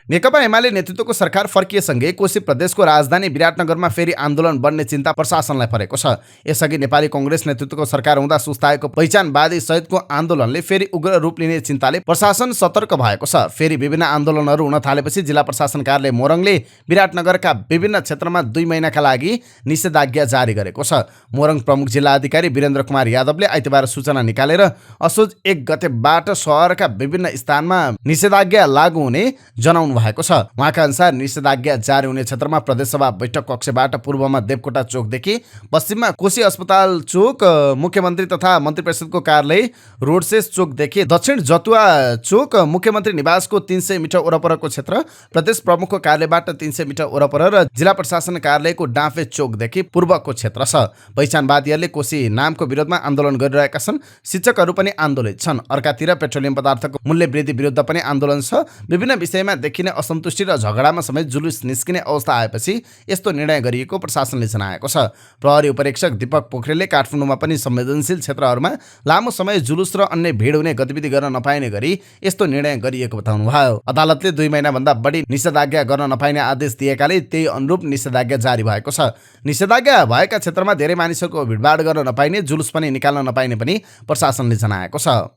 नेकपा एमाले नेतृत्वको सरकार फर्किएसँगै कोशी प्रदेशको राजधानी विराटनगरमा फेरि आन्दोलन बढ्ने चिन्ता प्रशासनलाई परेको छ। यसअघि नेपाली कांग्रेस नेतृत्वको सरकार हुँदा सुस्ताएको पहिचानवादी सहितको आन्दोलनले फेरि उग्र रूप लिने चिन्ताले प्रशासन सतर्क भएको छ। फेरि विभिन्न आन्दोलनहरू हुन थालेपछि जिल्ला प्रशासन कार्यालय मोरङले विराटनगरका विभिन्न क्षेत्रमा 2 महिनाका लागि निषेधाज्ञा जारी गरेको छ। मोरङ प्रमुख जिल्ला अधिकारी वीरेन्द्र कुमार यादवले आइतबार सूचना निकालेर असोज 1 गतेबाट शहरका विभिन्न स्थानमा निषेधाज्ञा लागू हुने जनाउनु भएको छ। उहाँका अनुसार निषेधाज्ञा जारी हुने क्षेत्रमा प्रदेशसभा बैठक कक्षबाट पूर्वमा देवकोटा चोकदेखि पश्चिममा कोशी अस्पताल चोक, मुख्यमन्त्री तथा मन्त्री परिषदको कार्यालय रोडसेस चोकदेखि दक्षिण जतुवा चोक, मुख्यमन्त्री निवासको 300 मिटर वरपरको क्षेत्र, प्रदेश प्रमुखको कार्यालयबाट 300 मिटर वरपर र जिल्ला प्रशासन कार्यालयको डाँफे चोकदेखि पूर्वको क्षेत्र छ। पहिचानवादीहरूले कोशी नामको विरोधमा आन्दोलन गरिरहेका छन्। शिक्षकहरू पनि आन्दोलित छन्। अर्कातिर पेट्रोलियम पदार्थको मूल्य वृद्धि विरुद्ध पनि आन्दोलन छ। विभिन्न विषयमा देखिने असन्तुष्टि र झगडामा समेत जुलुस निस्किने अवस्था आएपछि यस्तो निर्णय गरिएको प्रशासनले जनाएको छ। प्रहरी उपरीक्षक दीपक पोखरेलले काठमाडौँमा पनि संवेदनशील क्षेत्रहरूमा लामो समय जुलुस र अन्य भिड हुने गतिविधि गर्न नपाइने गरी यस्तो निर्णय गरिएको बताउनुभयो। अदालतले 2 महिनाभन्दा बढी निषेधाज्ञा गर्न नपाइने आदेश दिएकाले त्यही अनुरूप निषेधाज्ञा जारी भएको छ। निषेधाज्ञा भएका क्षेत्रमा धेरै मानिसहरूको भिडभाड गर्न नपाइने, जुलुस पनि निकाल्न नपाइने पनि प्रशासनले जनाएको छ।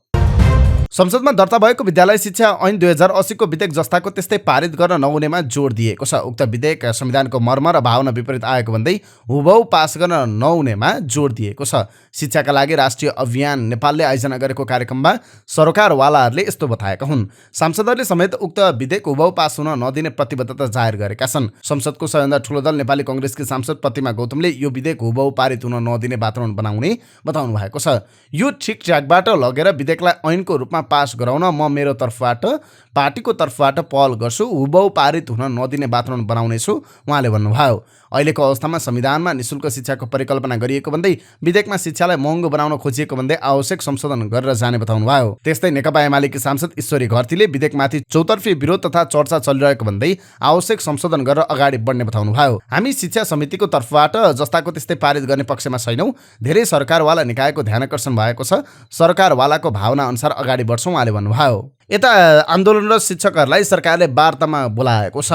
संसदमा दर्ता भएको विद्यालय शिक्षा ऐन 2080 को विधेयक जस्ताको त्यस्तै पारित गर्न नहुनेमा जोड दिएको छ। उक्त विधेयक संविधानको मर्म र भावना विपरीत आएको भन्दै हुबहु पास गर्न नहुनेमा जोड दिएको छ। शिक्षाका लागि राष्ट्रिय अभियान नेपालले आयोजना गरेको कार्यक्रममा सरकारवालाहरूले यस्तो बताएका हुन्। सांसदहरूले समेत उक्त विधेयक हुबहु पास हुन नदिने प्रतिबद्धता जाहेर गरेका छन्। संसदको सबैभन्दा ठूलो दल नेपाली कांग्रेसकी सांसद प्रतिमा गौतमले यो विधेयक हुबहु पारित हुन नदिने वातावरण बनाउने बताउनु भएको छ। यो ठिक ट्र्याकबाट लगेर विधेयकलाई ऐनको रूपमा पास गराउन म मेरो तर्फबाट, पार्टीको तर्फबाट पहल गर्छु, हुबहु पारित हुन नदिने वातावरण बनाउनेछु उहाँले भन्नुभयो। अहिलेको अवस्थामा संविधानमा निशुल्क शिक्षाको परिकल्पना गरिएको भन्दै विधेयकमा शिक्षालाई महँगो बनाउन खोजिएको भन्दै आवश्यक संशोधन गरेर जाने बताउनुभयो। त्यस्तै नेकपा एमालेकी सांसद ईश्वरी घरतीले विधेयकमाथि चौतर्फी विरोध तथा चर्चा चलिरहेको भन्दै आवश्यक संशोधन गरेर अगाडि बढ्ने बताउनुभयो। हामी शिक्षा समितिको तर्फबाट जस्ताको त्यस्तै पारित गर्ने पक्षमा छैनौं। धेरै सरकारवाला निकायको ध्यानकर्षण भएको छ। सरकारवालाको भावना अनुसार अगाडि बढ्छौं उहाँले भन्नुभयो। यता आन्दोलन र शिक्षकहरूलाई सरकारले वार्तामा बोलाएको छ।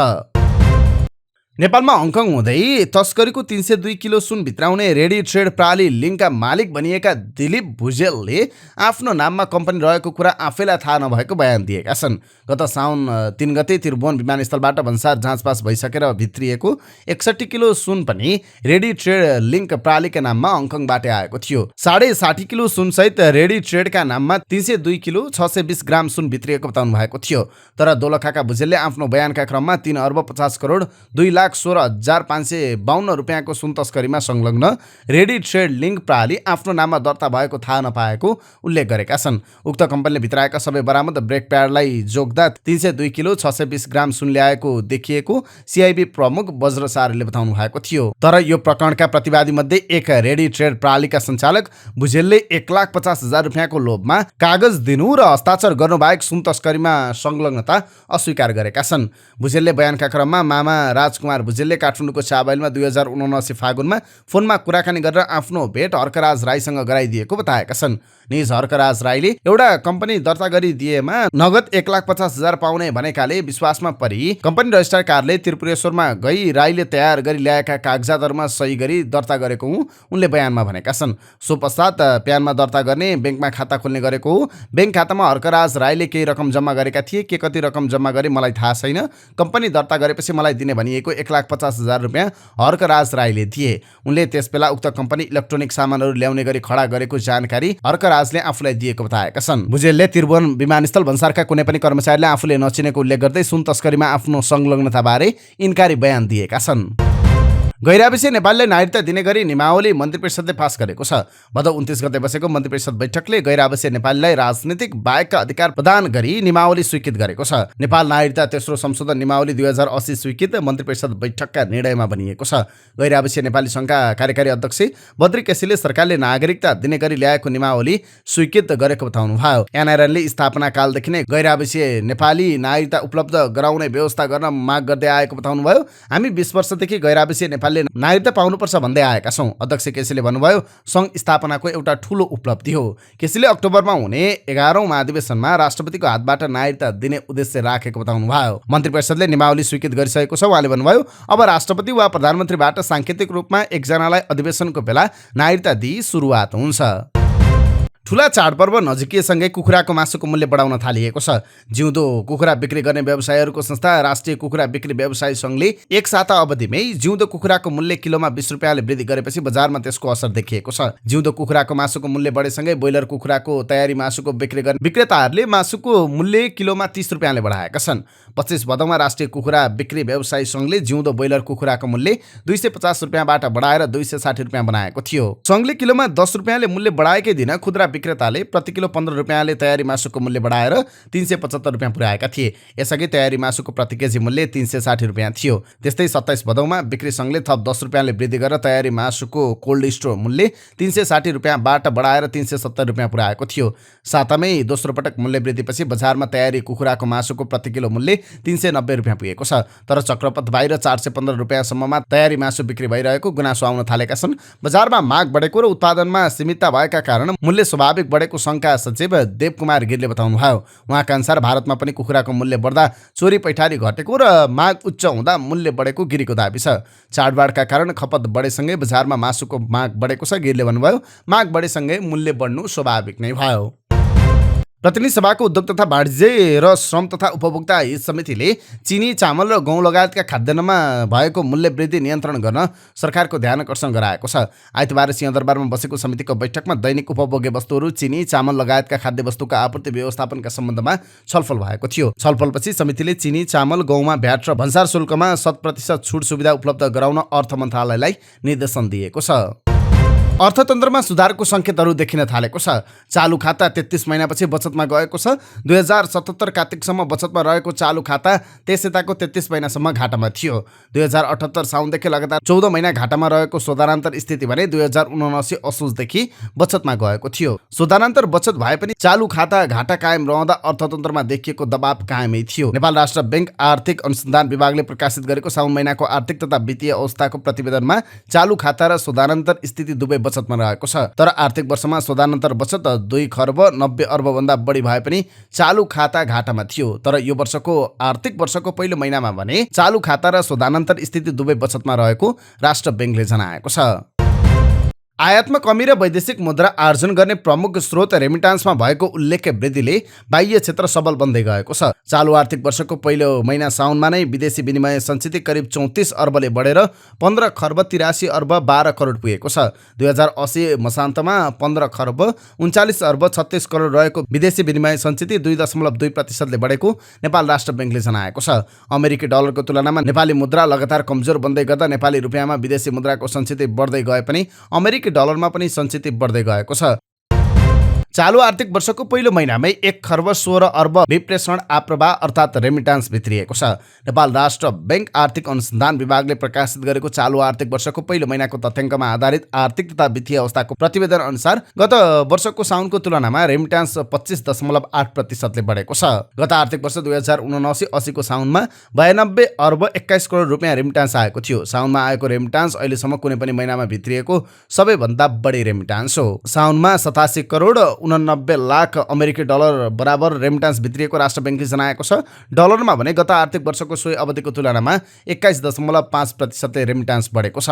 नेपालमा हङकङ हुँदै तस्करीको 302 किलो सुन भित्राउने रेडी ट्रेड प्रणाली लिङ्कका मालिक बनिएका दिलीप भुजेलले आफ्नो नाममा कम्पनी रहेको कुरा आफैलाई थाहा नभएको बयान दिएका छन्। गत साउन 3 गते त्रिभुवन विमानस्थलबाट भन्सार जाँचपास भइसकेर भित्रिएको 61 किलो सुन पनि रेडी ट्रेड लिङ्क प्रणालीका नाममा हङकङबाट आएको थियो। 60.5 किलो सुनसहित रेडी ट्रेडका नाममा 302 किलो 620 ग्राम सुन भित्रिएको बताउनु भएको थियो। तर दोलखाका भुजेलले आफ्नो बयानका क्रममा 3 अर्ब 50 करोड 2,16,552 रुपियाँको सुन तस्करीमा संलग्न रेडी ट्रेड लिङ्क प्रणाली आफ्नो नाममा दर्ता भएको थाहा नपाएको उल्लेख गरेका छन्। उक्त कम्पनीले भित्राएका सबै बरामद ब्रेक प्याडलाई जोग्दा 302 किलो 620 ग्राम सुन ल्याएको देखिएको सिआइबी प्रमुख वज्र सारीले बताउनु भएको थियो। तर यो प्रकरणका प्रतिवादी मध्ये एक रेडी ट्रेड प्रणालीका सञ्चालक भुजेलले 1,50,000 रुपियाँको लोभमा कागज दिनु र हस्ताक्षर गर्नु बाहेक सुन तस्करीमा संलग्नता अस्वीकार गरेका छन्। भुजेलले बयानका क्रममा मामा राजकुमार भुजेलले काठमाडौँको चाबैलमा 2079 फागुनमा फोनमा कुराकानी गरेर आफ्नो भेट हर्कराज राईसँग गराइदिएको बताएका छन्। निज हर्कराज राईले एउटा कम्पनी दर्ता गरिदिएमा नगद 1,50,000 पाउने भनेकाले विश्वासमा परि कम्पनी रजिस्ट्रार कार्यालय त्रिपुरेश्वरमा गई राईले तयार गरी ल्याएका कागजातहरूमा सही गरी दर्ता गरेको हुँ उनले बयानमा भनेका छन्। सो पश्चात प्यानमा दर्ता गर्ने, ब्याङ्कमा खाता खोल्ने गरेको हो। ब्याङ्क खातामा हर्कराज राईले केही रकम जम्मा गरेका थिए। के कति रकम जम्मा गरे मलाई थाहा छैन। कम्पनी दर्ता गरेपछि मलाई दिने भनिएको 1,50,000 रुपियाँ हर्कराज राईले दिए। उनले त्यसबेला उक्त कम्पनी इलेक्ट्रोनिक सामानहरू ल्याउने गरी खडा गरेको जानकारी हर्कराजले आफूलाई दिएको बताएका छन्। भुजेलले त्रिभुवन विमानस्थल भन्सारका कुनै पनि कर्मचारीले आफूले नचिनेको उल्लेख गर्दै सुन तस्करीमा आफ्नो संलग्नताबारे इन्कारी बयान दिएका छन्। गैराविषय नेपालले नागरिकता दिने गरी नियमावली मन्त्री परिषदले पास गरेको छ। भदौ 29 गते बसेको मन्त्री परिषद बैठकले गैराविषय नेपालीलाई राजनीतिक बाहेकका अधिकार प्रदान गरी नियमावली स्वीकृत गरेको छ। नेपाल नागरिकता तेस्रो संशोधन नियमावली 2080 स्वीकृत मन्त्री परिषद बैठकका निर्णयमा बनिएको छ। गैराविषय नेपाली संघका कार्यकारी अध्यक्ष बद्री केसीले सरकारले नागरिकता दिने गरी ल्याएको नियमावली स्वीकृत गरेको बताउनुभयो। एनआरएनले स्थापना कालदेखि नै गैराविषय नेपाली नागरिकता उपलब्ध गराउने व्यवस्था गर्न माग गर्दै आएको बताउनुभयो। हामी 20 वर्षदेखि गैराविषय नेपालले नागरिकता पाउनुपर्छ भन्दै आएका छौँ। अध्यक्ष केसीले भन्नुभयो सङ्घ स्थापनाको एउटा ठूलो उपलब्धि हो। केसीले अक्टोबरमा हुने 11औं महाधिवेशनमा राष्ट्रपतिको हातबाट नागरिकता दिने उद्देश्य राखेको बताउनुभयो। मन्त्री परिषदले नियमावली स्वीकृत गरिसकेको छ। उहाँले भन्नुभयो अब राष्ट्रपति वा प्रधानमन्त्रीबाट सांकेतिक रूपमा एकजनालाई अधिवेशनको बेला नागरिकता दिई सुरुवात हुन्छ। ठुला चाडपर्व नजिकिएसँगै कुखुराको मासुको मूल्य बढाउन थालिएको छ। जिउँदो कुखुरा बिक्री गर्ने व्यवसायीहरूको संस्था राष्ट्रिय कुखुरा बिक्री व्यवसायी सङ्घले एक साता अवधिमै जिउँदो कुखुराको मूल्य किलोमा 20 रुपियाँले वृद्धि गरेपछि बजारमा त्यसको असर देखिएको छ। जिउँदो कुखुराको मासुको मूल्य बढेसँगै ब्रोइलर कुखुराको तयारी मासुको बिक्री गर्ने विक्रेताहरूले मासुको मूल्य किलोमा 30 रुपियाँले बढाएका छन्। 25 भदौमा राष्ट्रिय कुखुरा बिक्री व्यवसायी सङ्घले जिउँदो ब्रोइलर कुखुराको मूल्य 250 रुपियाँबाट बढाएर 260 रुपियाँ बनाएको थियो। सङ्घले किलोमा 10 रुपियाँले मूल्य बढाएकै दिन खुद्रा विक्रेताले प्रति किलो 15 रुपियाँले तयारी मासुको मूल्य बढाएर 375 रुपियाँ पुर्याएका थिए। यसअघि तयारी मासुको प्रति केजी मूल्य 360 रुपियाँ थियो। त्यस्तै 27 भदौमा बिक्री सङ्घले थप 10 रुपियाँले वृद्धि गरेर तयारी मासुको कोल्ड स्टोर मूल्य 360 रुपियाँबाट बढाएर 370 रुपियाँ पुर्याएको थियो। सातामै दोस्रो पटक मूल्य वृद्धिपछि बजारमा तयारी कुखुराको मासुको प्रति किलो मूल्य 390 रुपियाँ पुगेको छ। तर चक्रपथ बाहिर 415 रुपियाँसम्ममा तयारी मासु बिक्री भइरहेको गुनासो आउन थालेका छन्। बजारमा माग बढेको र उत्पादनमा सीमितता भएका कारण मूल्य स्वाभाविक बढेको सङ्घका सचिव देवकुमार गिरले बताउनुभयो। उहाँका अनुसार भारतमा पनि कुखुराको मूल्य बढ्दा चोरी पैठारी घटेको र माग उच्च हुँदा मूल्य बढेको गिरीको दाबी छ। चाडबाडका कारण खपत बढेसँगै बजारमा मासुको माग बढेको छ। गिरले भन्नुभयो माग बढेसँगै मूल्य बढ्नु स्वाभाविक नै भयो। प्रतिनिधि सभाको उद्योग तथा वाणिज्य र श्रम तथा उपभोक्ता हित समितिले चिनी, चामल र गहुँ लगायतका खाद्यान्नमा भएको मूल्य वृद्धि नियन्त्रण गर्न सरकारको ध्यान आकर्षण गराएको छ। आइतबार सिंहदरबारमा बसेको समितिको बैठकमा दैनिक उपभोग्य वस्तुहरू, चिनी, चामल लगायतका खाद्य वस्तुका आपूर्ति व्यवस्थापनका सम्बन्धमा छलफल भएको थियो। छलफलपछि समितिले चिनी, चामल, गहुँमा भ्याट र भन्सार शुल्कमा 100% छुट सुविधा उपलब्ध गराउन अर्थ मन्त्रालयलाई निर्देशन दिएको छ। अर्थतन्त्रमा सुधारको सङ्केतहरू देखिन थालेको छ। चालु खाता 33 महिनापछि बचतमा गएको छ। 2077 कार्तिकसम्म बचतमा रहेको चालु खाता त्यस यताको 33 महिनासम्म घाटामा थियो। 2078 साउनदेखि लगातार 14 महिना घाटामा रहेको शोधानान्तर स्थिति भने 2079 असोजदेखि बचतमा गएको थियो। शोधानान्तर बचत भए पनि चालु खाता घाटा कायम रहँदा अर्थतन्त्रमा देखिएको दबाव कायमै थियो। नेपाल राष्ट्र बैंक आर्थिक अनुसन्धान विभागले प्रकाशित गरेको साउन महिनाको आर्थिक तथा वित्तीय अवस्थाको प्रतिवेदनमा चालु खाता र शोधानान्तर स्थिति दुवै बचतमा रहेको छ। तर आर्थिक वर्षमा शोधानान्तर बचत 2 खर्ब 90 अर्ब भन्दा बढी भए पनि चालु खाता घाटामा थियो। तर यो वर्षको आर्थिक वर्षको पहिलो महिनामा भने चालु खाता र शोधानान्तर स्थिति दुवै बचतमा रहेको राष्ट्र बैंकले जनाएको छ। आयातमा कमी र वैदेशिक मुद्रा आर्जन गर्ने प्रमुख स्रोत रेमिटान्समा भएको उल्लेख्य वृद्धिले बाह्य क्षेत्र सबल बन्दै गएको छ। चालु आर्थिक वर्षको पहिलो महिना साउनमा नै विदेशी विनिमय सञ्चित करिब 34 अर्बले बढेर 15 खर्ब 83 अर्ब 12 करोड पुगेको छ। 2080 मसान्तमा 15 खर्ब 39 अर्ब 36 करोड रहेको विदेशी विनिमय सञ्चित 2.2% बढेको नेपाल राष्ट्र बैंकले जनाएको छ। अमेरिकी डलरको तुलनामा नेपाली मुद्रा लगातार कमजोर बन्दै गर्दा नेपाली रुपियाँमा विदेशी मुद्राको सञ्चित बढ्दै गए पनि अमेरिकी डलरमा पनि सञ्चित बढ्दै गएको छ। चालु आर्थिक वर्षको पहिलो महिनामै 1 खर्ब 16 अर्ब विप्रेषण आप्रवाह अर्थात् रेमिटान्स भित्रिएको छ। नेपाल राष्ट्र बैंक आर्थिक अनुसन्धान विभागले प्रकाशित गरेको चालु आर्थिक वर्षको पहिलो महिनाको तथ्याङ्कमा आधारित आर्थिक तथा वित्तीय अवस्थाको प्रतिवेदन अनुसार गत वर्षको साउनको तुलनामा रेमिटान्स 25.8% ले बढेको छ। गत आर्थिक वर्ष 2079-80 को साउनमा 92 अर्ब 21 करोड रुपियाँ रेमिटान्स आएको थियो। साउनमा आएको रेमिटान्स अहिलेसम्म कुनै पनि महिनामा भित्रिएको सबैभन्दा बढी रेमिटान्स हो। साउनमा 87 करोड 89 लाख अमेरिकी डलर बराबर रेमिटान्स भित्रिएको राष्ट्र बैंकले जनाएको छ। डलरमा भने गत आर्थिक वर्षको सोही अवधिको तुलनामा 21.5% रेमिटान्स बढेको छ।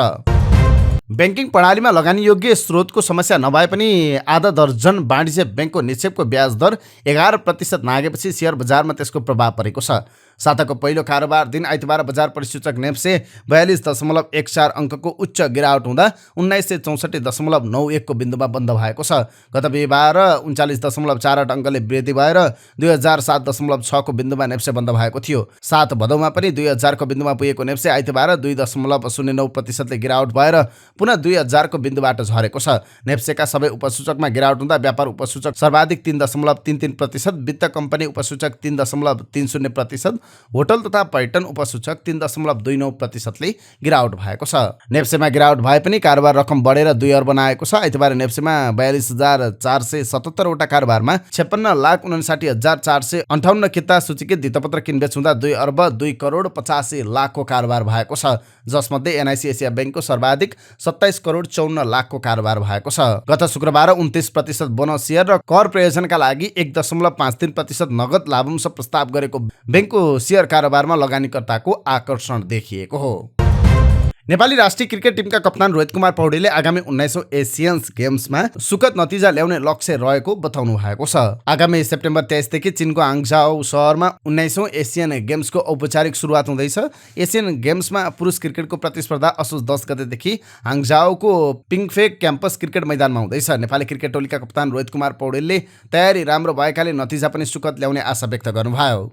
बैंकिङ प्रणालीमा लगानीयोग्य स्रोतको समस्या नभए पनि आधा दर्जन वाणिज्य बैंकको निक्षेपको ब्याज दर 11% नागेपछि शेयर बजारमा त्यसको प्रभाव परेको छ। साताको पहिलो कारोबार दिन आइतबार बजार परिसूचक नेप्से 42.14 अङ्कको उच्च गिरावट हुँदा 1964.91 को बिन्दुमा बन्द भएको छ। गत बिहीबार 39.48 अङ्कले वृद्धि भएर 2007.6 को बिन्दुमा नेप्से बन्द भएको थियो। 7 भदौमा पनि 2000 को बिन्दुमा पुगेको नेप्से आइतबार 2.09% गिरावट भएर पुनः 2000 को बिन्दुबाट झरेको छ। नेप्सेका सबै उपसूचकमा गिरावट हुँदा व्यापार उपसूचक सर्वाधिक 3.33%, वित्त कम्पनी उपसूचक 3.30%, होटल तथा पर्यटन उपसूचक 3.29%ले गिरावट भएको छ। नेप्सेमा गिरावट भए पनि कारोबार रकम बढेर 2 अर्ब आएको छ। आइतबार नेप्सेमा 42,477 वटा कारोबारमा 56,59,458 किता सूचीकृत धितोपत्र किनबेच हुँदा 2 अर्ब 2 करोड 85 लाखको कारोबार भएको छ, जसमध्ये एनआइसी एसिया ब्याङ्कको सर्वाधिक 27 करोड 54 लाखको कारोबार भएको छ। गत शुक्रबार 29% बोनस सेयर र कर प्रयोजनका लागि 1.53% नगद लाभांश प्रस्ताव गरेको ब्याङ्कको सेयर कारोबारमा लगानीकर्ताको आकर्षण देखिएको हो। नेपाली राष्ट्रिय क्रिकेट टिमका कप्तान रोहित कुमार पौडेलले आगामी 19औं एसियन्स गेम्समा सुखद नतिजा ल्याउने लक्ष्य रहेको बताउनु भएको छ। आगामी सेप्टेम्बर 23 देखि चीनको हाङझाओ शहरमा 19औं एसियन गेम्सको औपचारिक सुरुवात हुँदैछ। एसियन गेम्समा पुरुष क्रिकेटको प्रतिस्पर्धा असोज 10 गतेदेखि हाङझाओको पिङफेक क्याम्पस क्रिकेट मैदानमा हुँदैछ। नेपाली क्रिकेट टोलीका कप्तान रोहित कुमार पौडेलले तयारी राम्रो भएकाले नतिजा पनि सुखद ल्याउने आशा व्यक्त गर्नुभयो।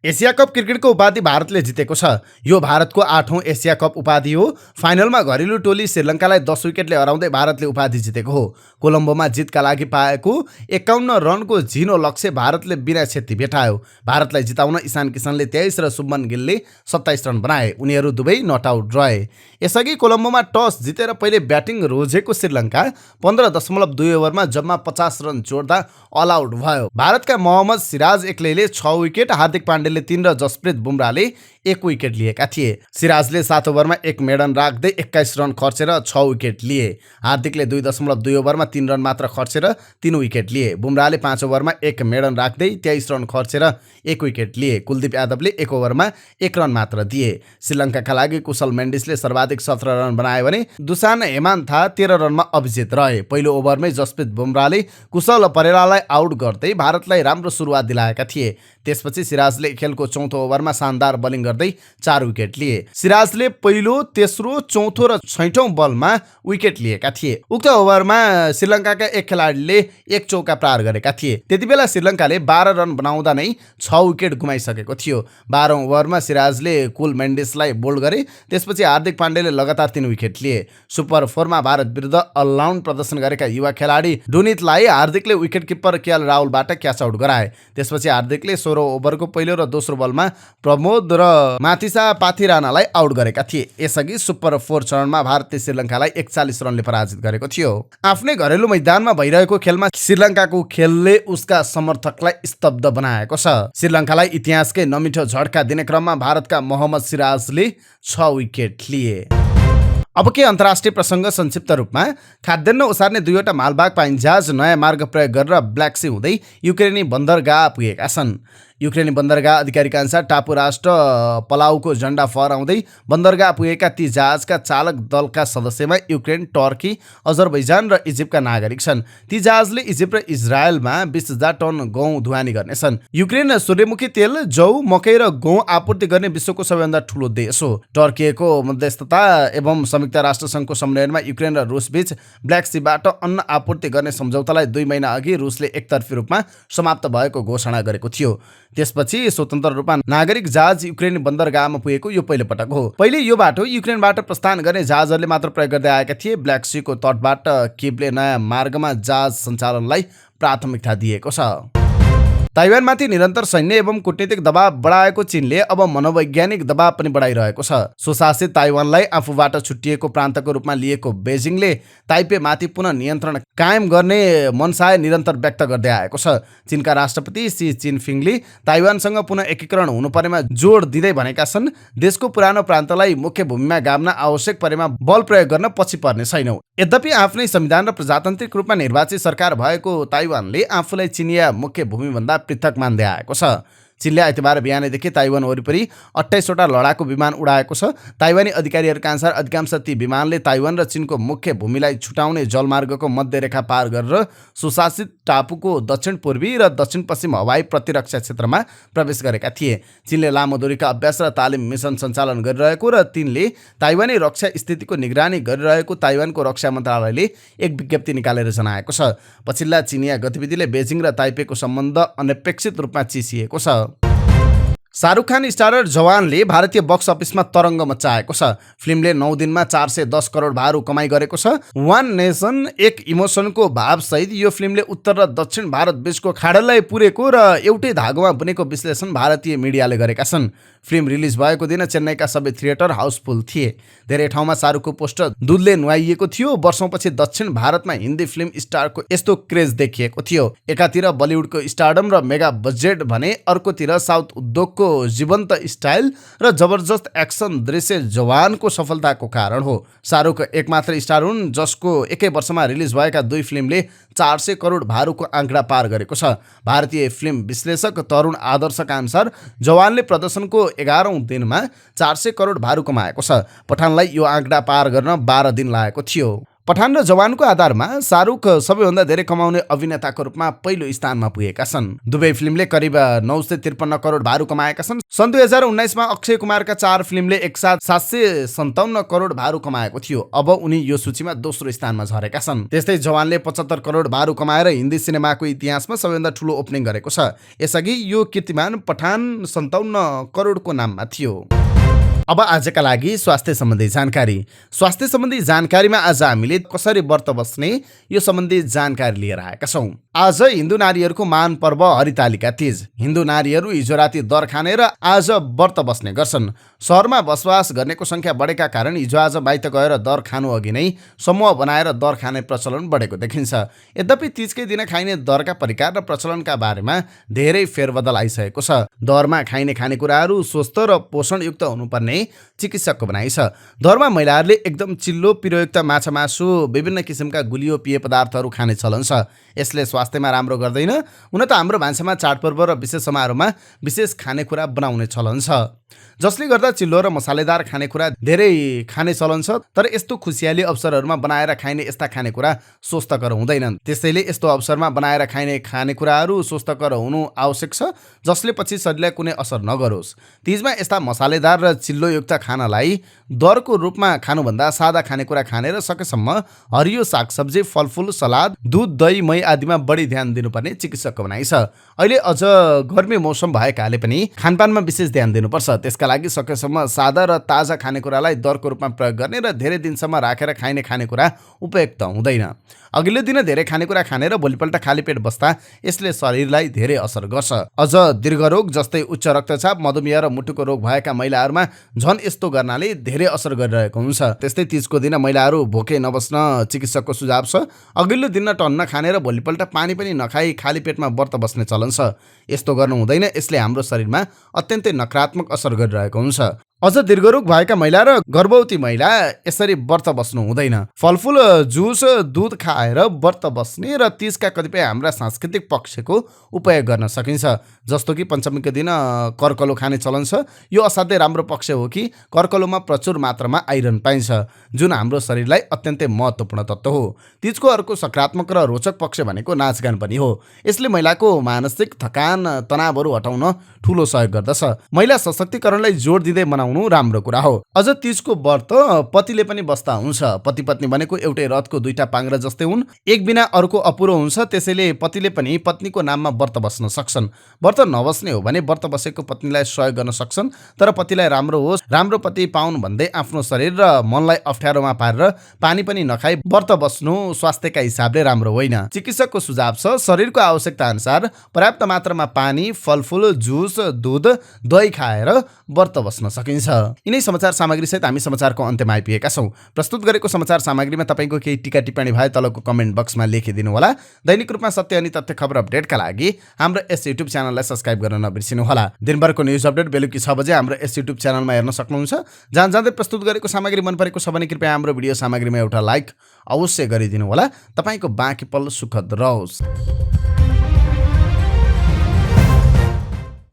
एसिया कप क्रिकेटको उपाधि भारतले जितेको छ। यो भारतको 8औं एसिया कप उपाधि हो। फाइनलमा घरेलु टोली श्रीलङ्कालाई 10 विकेटले हराउँदै भारतले उपाधि जितेको हो। कोलम्बोमा जितका लागि पाएको 51 रनको झिनो लक्ष्य भारतले बिना क्षति भेटायो। भारतलाई जिताउन इशान किशनले 23 र शुभमन गिलले 27 रन बनाए। उनीहरू दुवै नट आउट रहे। यसअघि कोलम्बोमा टस जितेर पहिले ब्याटिङ रोजेको श्रीलङ्का 15.2 ओभरमा जम्मा 50 रन जोड्दा अल आउट भयो। भारतका मोहम्मद सिराज एक्लैले 6 विकेट, हार्दिक पाण्डेले 3 र जसप्रीत बुमराले 1 विकेट लिएका थिए। सिराजले 7 ओभरमा 1 मेडन राख्दै 21 रन खर्चेर 6 विकेट लिए। हार्दिकले 2.2 ओभरमा 3 रन मात्र खर्चेर 3 विकेट लिए। बुमराले 5 ओभरमा 1 मेडन राख्दै 23 रन खर्चेर 1 विकेट लिए। कुलदीप यादवले 1 ओभरमा 1 रन मात्र दिए। श्रीलङ्काका लागि कुशल मेन्डिसले सर्वाधिक 17 रन बनाए भने दुसान हेमान्था 13 रनमा अभिजित रहे। पहिलो ओभरमै जसप्रीत बुमराले कुशल परेरालाई आउट गर्दै भारतलाई राम्रो सुरुवात दिलाएका थिए। त्यसपछि सिराजले खेलको 4औं ओभरमा शानदार बलिङ गर्दै 4 विकेट लिए। सिराजले पहिलो, तेस्रो, चौथो र 6औं बलमा विकेट लिएका थिए। उक्त ओभरमा श्रीलङ्काका एक खेलाडीले 1 चौका प्रहार गरेका थिए। त्यतिबेला श्रीलङ्काले 12 रन बनाउँदा नै 6 विकेट गुमाइसकेको थियो। 12औं ओभरमा सिराजले कुल मेन्डिसलाई बोल्ड गरे। त्यसपछि हार्दिक पाण्डेले लगातार 3 विकेट लिए। सुपर 4मा भारत विरुद्ध अलराउन्ड प्रदर्शन गरेका युवा खेलाडी डुनितलाई हार्दिकले विकेट किपर केएल राहुलबाट क्याच आउट गराए। त्यसपछि हार्दिकले 16 ओभरको पहिलो र दोस्रो बलमा प्रमोद र माथिसा पाथिरानालाई आउट गरेका थिए। यसअघि सुपर 4 चरणमा भारतले श्रीलङ्कालाई 41 रनले पराजित गरेको थियो। आफ्नै घरेलु मैदानमा भइरहेको खेलमा श्रीलङ्काको खेलले उसका समर्थकलाई स्तब्ध बनाएको छ। श्रीलङ्कालाई इतिहासकै नमिठो झड्का दिने क्रममा भारतका मोहम्मद सिराजले 6 विकेट लिए। अब के अन्तर्राष्ट्रिय प्रसङ्ग संक्षिप्त रूपमा। खाद्यान्न ओसार्ने 2वटा मालवाहक पाइनजहाज नयाँ मार्ग प्रयोग गरेर ब्ल्याक सी हुँदै युक्रेनी बन्दरगाह पुगेका छन्। युक्रेनी बन्दरगाह अधिकारीका अनुसार टापु राष्ट्र पलाउको झण्डा फहराउँदै बन्दरगाह पुगेका ती जहाजका चालक दलका सदस्यमा युक्रेन, टर्की, अजरबैजान र इजिप्टका नागरिक छन्। ती जहाजले इजिप्ट र इजरायलमा 20,000 टन गहुँ ढुवानी गर्नेछन्। युक्रेन सूर्यमुखी तेल, जौ, मकै र गहुँ आपूर्ति गर्ने विश्वको सबैभन्दा ठूलो देश हो। टर्कीको मध्यस्थता एवं संयुक्त राष्ट्रसङ्घको समन्वयमा युक्रेन र रुसबीच ब्ल्याक सीबाट अन्न आपूर्ति गर्ने सम्झौतालाई 2 महिना अघि रुसले एकतर्फी रूपमा समाप्त भएको घोषणा गरेको थियो। त्यसपछि स्वतन्त्र रूपमा नागरिक जहाज युक्रेनी बन्दरगाहमा पुगेको यो पहिलो पटक हो। पहिले यो बाटो युक्रेनबाट प्रस्थान गर्ने जहाजहरूले मात्र प्रयोग गर्दै आएका थिए। ब्ल्याक सीको तटबाट किभले नयाँ मार्गमा जहाज सञ्चालनलाई प्राथमिकता दिएको छ। ताइवानमाथि निरन्तर सैन्य एवं कूटनीतिक दबाव बढाएको चीनले अब मनोवैज्ञानिक दबाव पनि बढाइरहेको छ। स्वशासित ताइवानलाई आफूबाट छुट्टिएको प्रान्तको रूपमा लिएको बेजिङले ताइपेमाथि पुनः नियन्त्रण कायम गर्ने मनसाय निरन्तर व्यक्त गर्दै आएको छ। चीनका राष्ट्रपति सी जिनपिङले ताइवानसँग पुनः एकीकरण हुनुपर्नेमा जोड दिँदै भनेका छन्, देशको पुरानो प्रान्तलाई मुख्य भूमिमा गाभ्न आवश्यक परेमा बल प्रयोग गर्न पछि पर्ने छैनौँ। यद्यपि आफ्नै संविधान र प्रजातान्त्रिक रूपमा निर्वाचित सरकार भएको ताइवानले आफूलाई चिनिया मुख्य भूमिभन्दा पृथक मान्दै आएको छ। चीनले आइतबार बिहानैदेखि ताइवान वरिपरि 28 वटा लडाकु विमान उडाएको छ। ताइवानी अधिकारीहरूका अनुसार अधिकांश ती विमानले ताइवान र चीनको मुख्य भूमिलाई छुटाउने जलमार्गको मध्यरेखा पार गरेर सुशासित टापुको दक्षिण पूर्वी र दक्षिण पश्चिम हवाई प्रतिरक्षा क्षेत्रमा प्रवेश गरेका थिए। चीनले लामो दूरीका अभ्यास र तालिम मिसन सञ्चालन गरिरहेको र तिनले ताइवानी रक्षा स्थितिको निगरानी गरिरहेको ताइवानको रक्षा मन्त्रालयले एक विज्ञप्ति निकालेर जनाएको छ। पछिल्ला चिनिया गतिविधिले बेजिङ र ताइपेको सम्बन्ध अनपेक्षित रूपमा चिसिएको छ। शाहरुख खान स्टारर जवानले भारतीय बक्स अफिसमा तरङ्ग मच्चाएको छ। फिल्मले 9 दिनमा 410 करोड भारु कमाइ गरेको छ। वान नेसन एक इमोसनको भावसहित यो फिल्मले उत्तर र दक्षिण भारत बीचको खाडललाई पुरेको र एउटै धागोमा बुनेको विश्लेषण भारतीय मिडियाले गरेका छन्। फिल्म रिलिज भएको दिन चेन्नईका सबै थिएटर हाउसफुल थिए। धेरै ठाउँमा शाहरुखको पोस्टर दुधले नुहाइएको थियो। वर्षौंपछि दक्षिण भारतमा हिन्दी फिल्म स्टारको यस्तो क्रेज देखिएको थियो। एकातिर बलिउडको स्टारडम र मेगा बजेट भने अर्कोतिर साउथ उद्योगको जीवन्त स्टाइल र जबरजस्त एक्सन दृश्य जवानको सफलताको कारण हो। शाहरुख एकमात्र स्टार हुन् जसको एकै वर्षमा रिलिज भएका 2 फिल्मले 400 करोड भारूको आँकडा पार गरेको छ। भारतीय फिल्म विश्लेषक तरुण आदर्शका अनुसार जवानले प्रदर्शनको 11औं दिनमा 400 करोड भारू कमाएको छ। पठानलाई यो आँकडा पार गर्न 12 दिन लागेको थियो। पठान र जवानको आधारमा शाहरुख सबैभन्दा धेरै कमाउने अभिनेताको रूपमा पहिलो स्थानमा पुगेका छन्। दुवै फिल्मले करिब 953 करोड भारू कमाएका छन्। सन् 2019 मा अक्षय कुमारका 4 फिल्मले एकसाथ 757 करोड भारू कमाएको थियो। अब उनी यो सूचीमा दोस्रो स्थानमा झरेका छन्। त्यस्तै जवानले 75 करोड भारू कमाएर हिन्दी सिनेमाको इतिहासमा सबैभन्दा ठूलो ओपनिङ गरेको छ। यसअघि यो कीर्तिमान पठान 57 करोडको नाममा थियो। अब आजका लागि स्वास्थ्य सम्बन्धी जानकारी। स्वास्थ्य सम्बन्धी जानकारीमा आज हामीले कसरी व्रत बस्ने यो सम्बन्धी जानकारी लिएर आएका छौँ। आज हिन्दू नारीहरूको महान पर्व हरितालिका तीज। हिन्दू नारीहरू हिजो राति दर खाने र आज व्रत बस्ने गर्छन्। सहरमा बसोबास गर्नेको संख्या बढेका कारण हिजो आज बाहिर गएर दर खानु अघि नै समूह बनाएर दर खाने प्रचलन बढेको देखिन्छ। यद्यपि तीजकै दिन खाइने दरका परिकार र प्रचलनका बारेमा धेरै फेरबदल आइसकेको छ। दरमा खाइने खानेकुराहरू स्वस्थ र पोषणयुक्त हुनुपर्ने चिकित्सकको भनाइ छ। दरमा महिलाहरूले एकदम चिल्लो पिरोयुक्त माछा मासु विभिन्न किसिमका गुलियो पेय पदार्थहरू खाने चलन छ। यसले स्वास्थ्यमा राम्रो गर्दैन। हुन त हाम्रो भान्सामा चाडपर्व र विशेष समारोहमा विशेष खानेकुरा बनाउने चलन छ, जसले गर्दा चिल्लो र मसालेदार खानेकुरा धेरै खाने चलन छ। तर यस्तो खुसियाली अवसरहरूमा बनाएर खाइने यस्ता खानेकुरा स्वस्थकर हुँदैनन्। त्यसैले यस्तो अवसरमा बनाएर खाइने खानेकुराहरू स्वस्थकर हुनु आवश्यक छ, जसले पछि शरीरलाई कुनै असर नगरोस्। तीजमा यस्ता मसालेदार र चिल्लोयुक्त खानालाई दरको रूपमा खानुभन्दा सादा खानेकुरा खाने र सकेसम्म हरियो सागसब्जी, फलफुल, सलाद, दुध, दही, मही आदिमा बढी ध्यान दिनुपर्ने चिकित्सकको भनाइ छ। अहिले अझ गर्मी मौसम भएकाले पनि खानपानमा विशेष ध्यान दिनुपर्छ। त्यसका लागि सकेसम्म सादा र ताजा खानेकुरालाई दरको रूपमा प्रयोग गर्ने र धेरै दिनसम्म राखेर खाइने खानेकुरा उपयुक्त हुँदैन। अघिल्लो दिन धेरै खानेकुरा खाने र भोलिपल्ट खाली पेट बस्दा यसले शरीरलाई धेरै असर गर्छ। अझ दीर्घरोग जस्तै उच्च रक्तचाप, मधुमेह र मुटुको रोग भएका महिलाहरूमा झन् यस्तो गर्नाले धेरै असर गरिरहेको हुन्छ। त्यस्तै तीजको दिन महिलाहरू भोकै नबस्न चिकित्सकको सुझाव छ। अघिल्लो दिन टन्न खाने र भोलिपल्ट पानी पनि नखाई खाली पेटमा व्रत बस्ने चलन छ। यस्तो गर्नु हुँदैन। यसले हाम्रो शरीरमा अत्यन्तै नकारात्मक असर गरिरहेको हुन्छ। अझ दीर्घरोग भएका महिला र गर्भवती महिला यसरी व्रत बस्नु हुँदैन। फलफुल, जुस, दूध खाएर व्रत बस्ने र तीजका कतिपय हाम्रा सांस्कृतिक पक्षको उपयोग गर्न सकिन्छ। जस्तो कि पञ्चमीको दिन कर्कलो खाने चलन छ। यो असाध्यै राम्रो पक्ष हो कि कर्कलोमा प्रचुर मात्रामा आइरन पाइन्छ, जुन हाम्रो शरीरलाई अत्यन्तै महत्त्वपूर्ण तत्त्व हो। तीजको अर्को सकारात्मक र रोचक पक्ष भनेको नाचगान पनि हो। यसले महिलाको मानसिक थकान, तनावहरू हटाउन ठूलो सहयोग गर्दछ। महिला सशक्तिकरणलाई जोड दिँदै मनाउनु राम्रो कुरा हो। अझ तीजको व्रत पतिले पनि बस्दा हुन्छ। पति पत्नी भनेको एउटै रथको दुईटा पाङ्ग्रा जस्तै हुन्। एक बिना अर्को अपुरो हुन्छ। त्यसैले पतिले पनि पत्नीको नाममा व्रत बस्न सक्छन्। व्रत नबस्ने हो भने व्रत बसेको पत्नीलाई सहयोग गर्न सक्छन्। तर पतिलाई राम्रो होस्, राम्रो पति पाउन् भन्दै आफ्नो शरीर र मनलाई अप्ठ्यारोमा पारेर पानी पनि नखाई व्रत बस्नु स्वास्थ्यका हिसाबले राम्रो होइन। चिकित्सकको सुझाव छ शरीरको आवश्यकता अनुसार पर्याप्त मात्रामा पानी, फलफुल, जुस, दूध, दही खाएर व्रत बस्न सकिन्छ। यिनै समाचार सामग्री सहित हामी समाचारको अन्त्यमा आइपुगेका छौँ। प्रस्तुत गरेको समाचार सामग्रीमा तपाईँको केही टिका टिप्पणी भए तलको कमेन्ट बक्समा लेखिदिनु होला। दैनिक रूपमा सत्य अनि तथ्य खबर अपडेटका लागि हाम्रो यस युट्युब च्यानललाई सब्स्क्राइब गर्न नबिर्सिनु होला। दिनभरको न्युज अपडेट बेलुकी 6 बजे हाम्रो यस युट्युब च्यानलमा हेर्न सक्नुहुन्छ। जाँदै प्रस्तुत गरेको सामग्री मन परेको छ भने कृपया हाम्रो भिडियो सामग्रीमा एउटा लाइक अवश्य गरिदिनु होला। तपाईँको बाँकी पल सुखद रहोस्।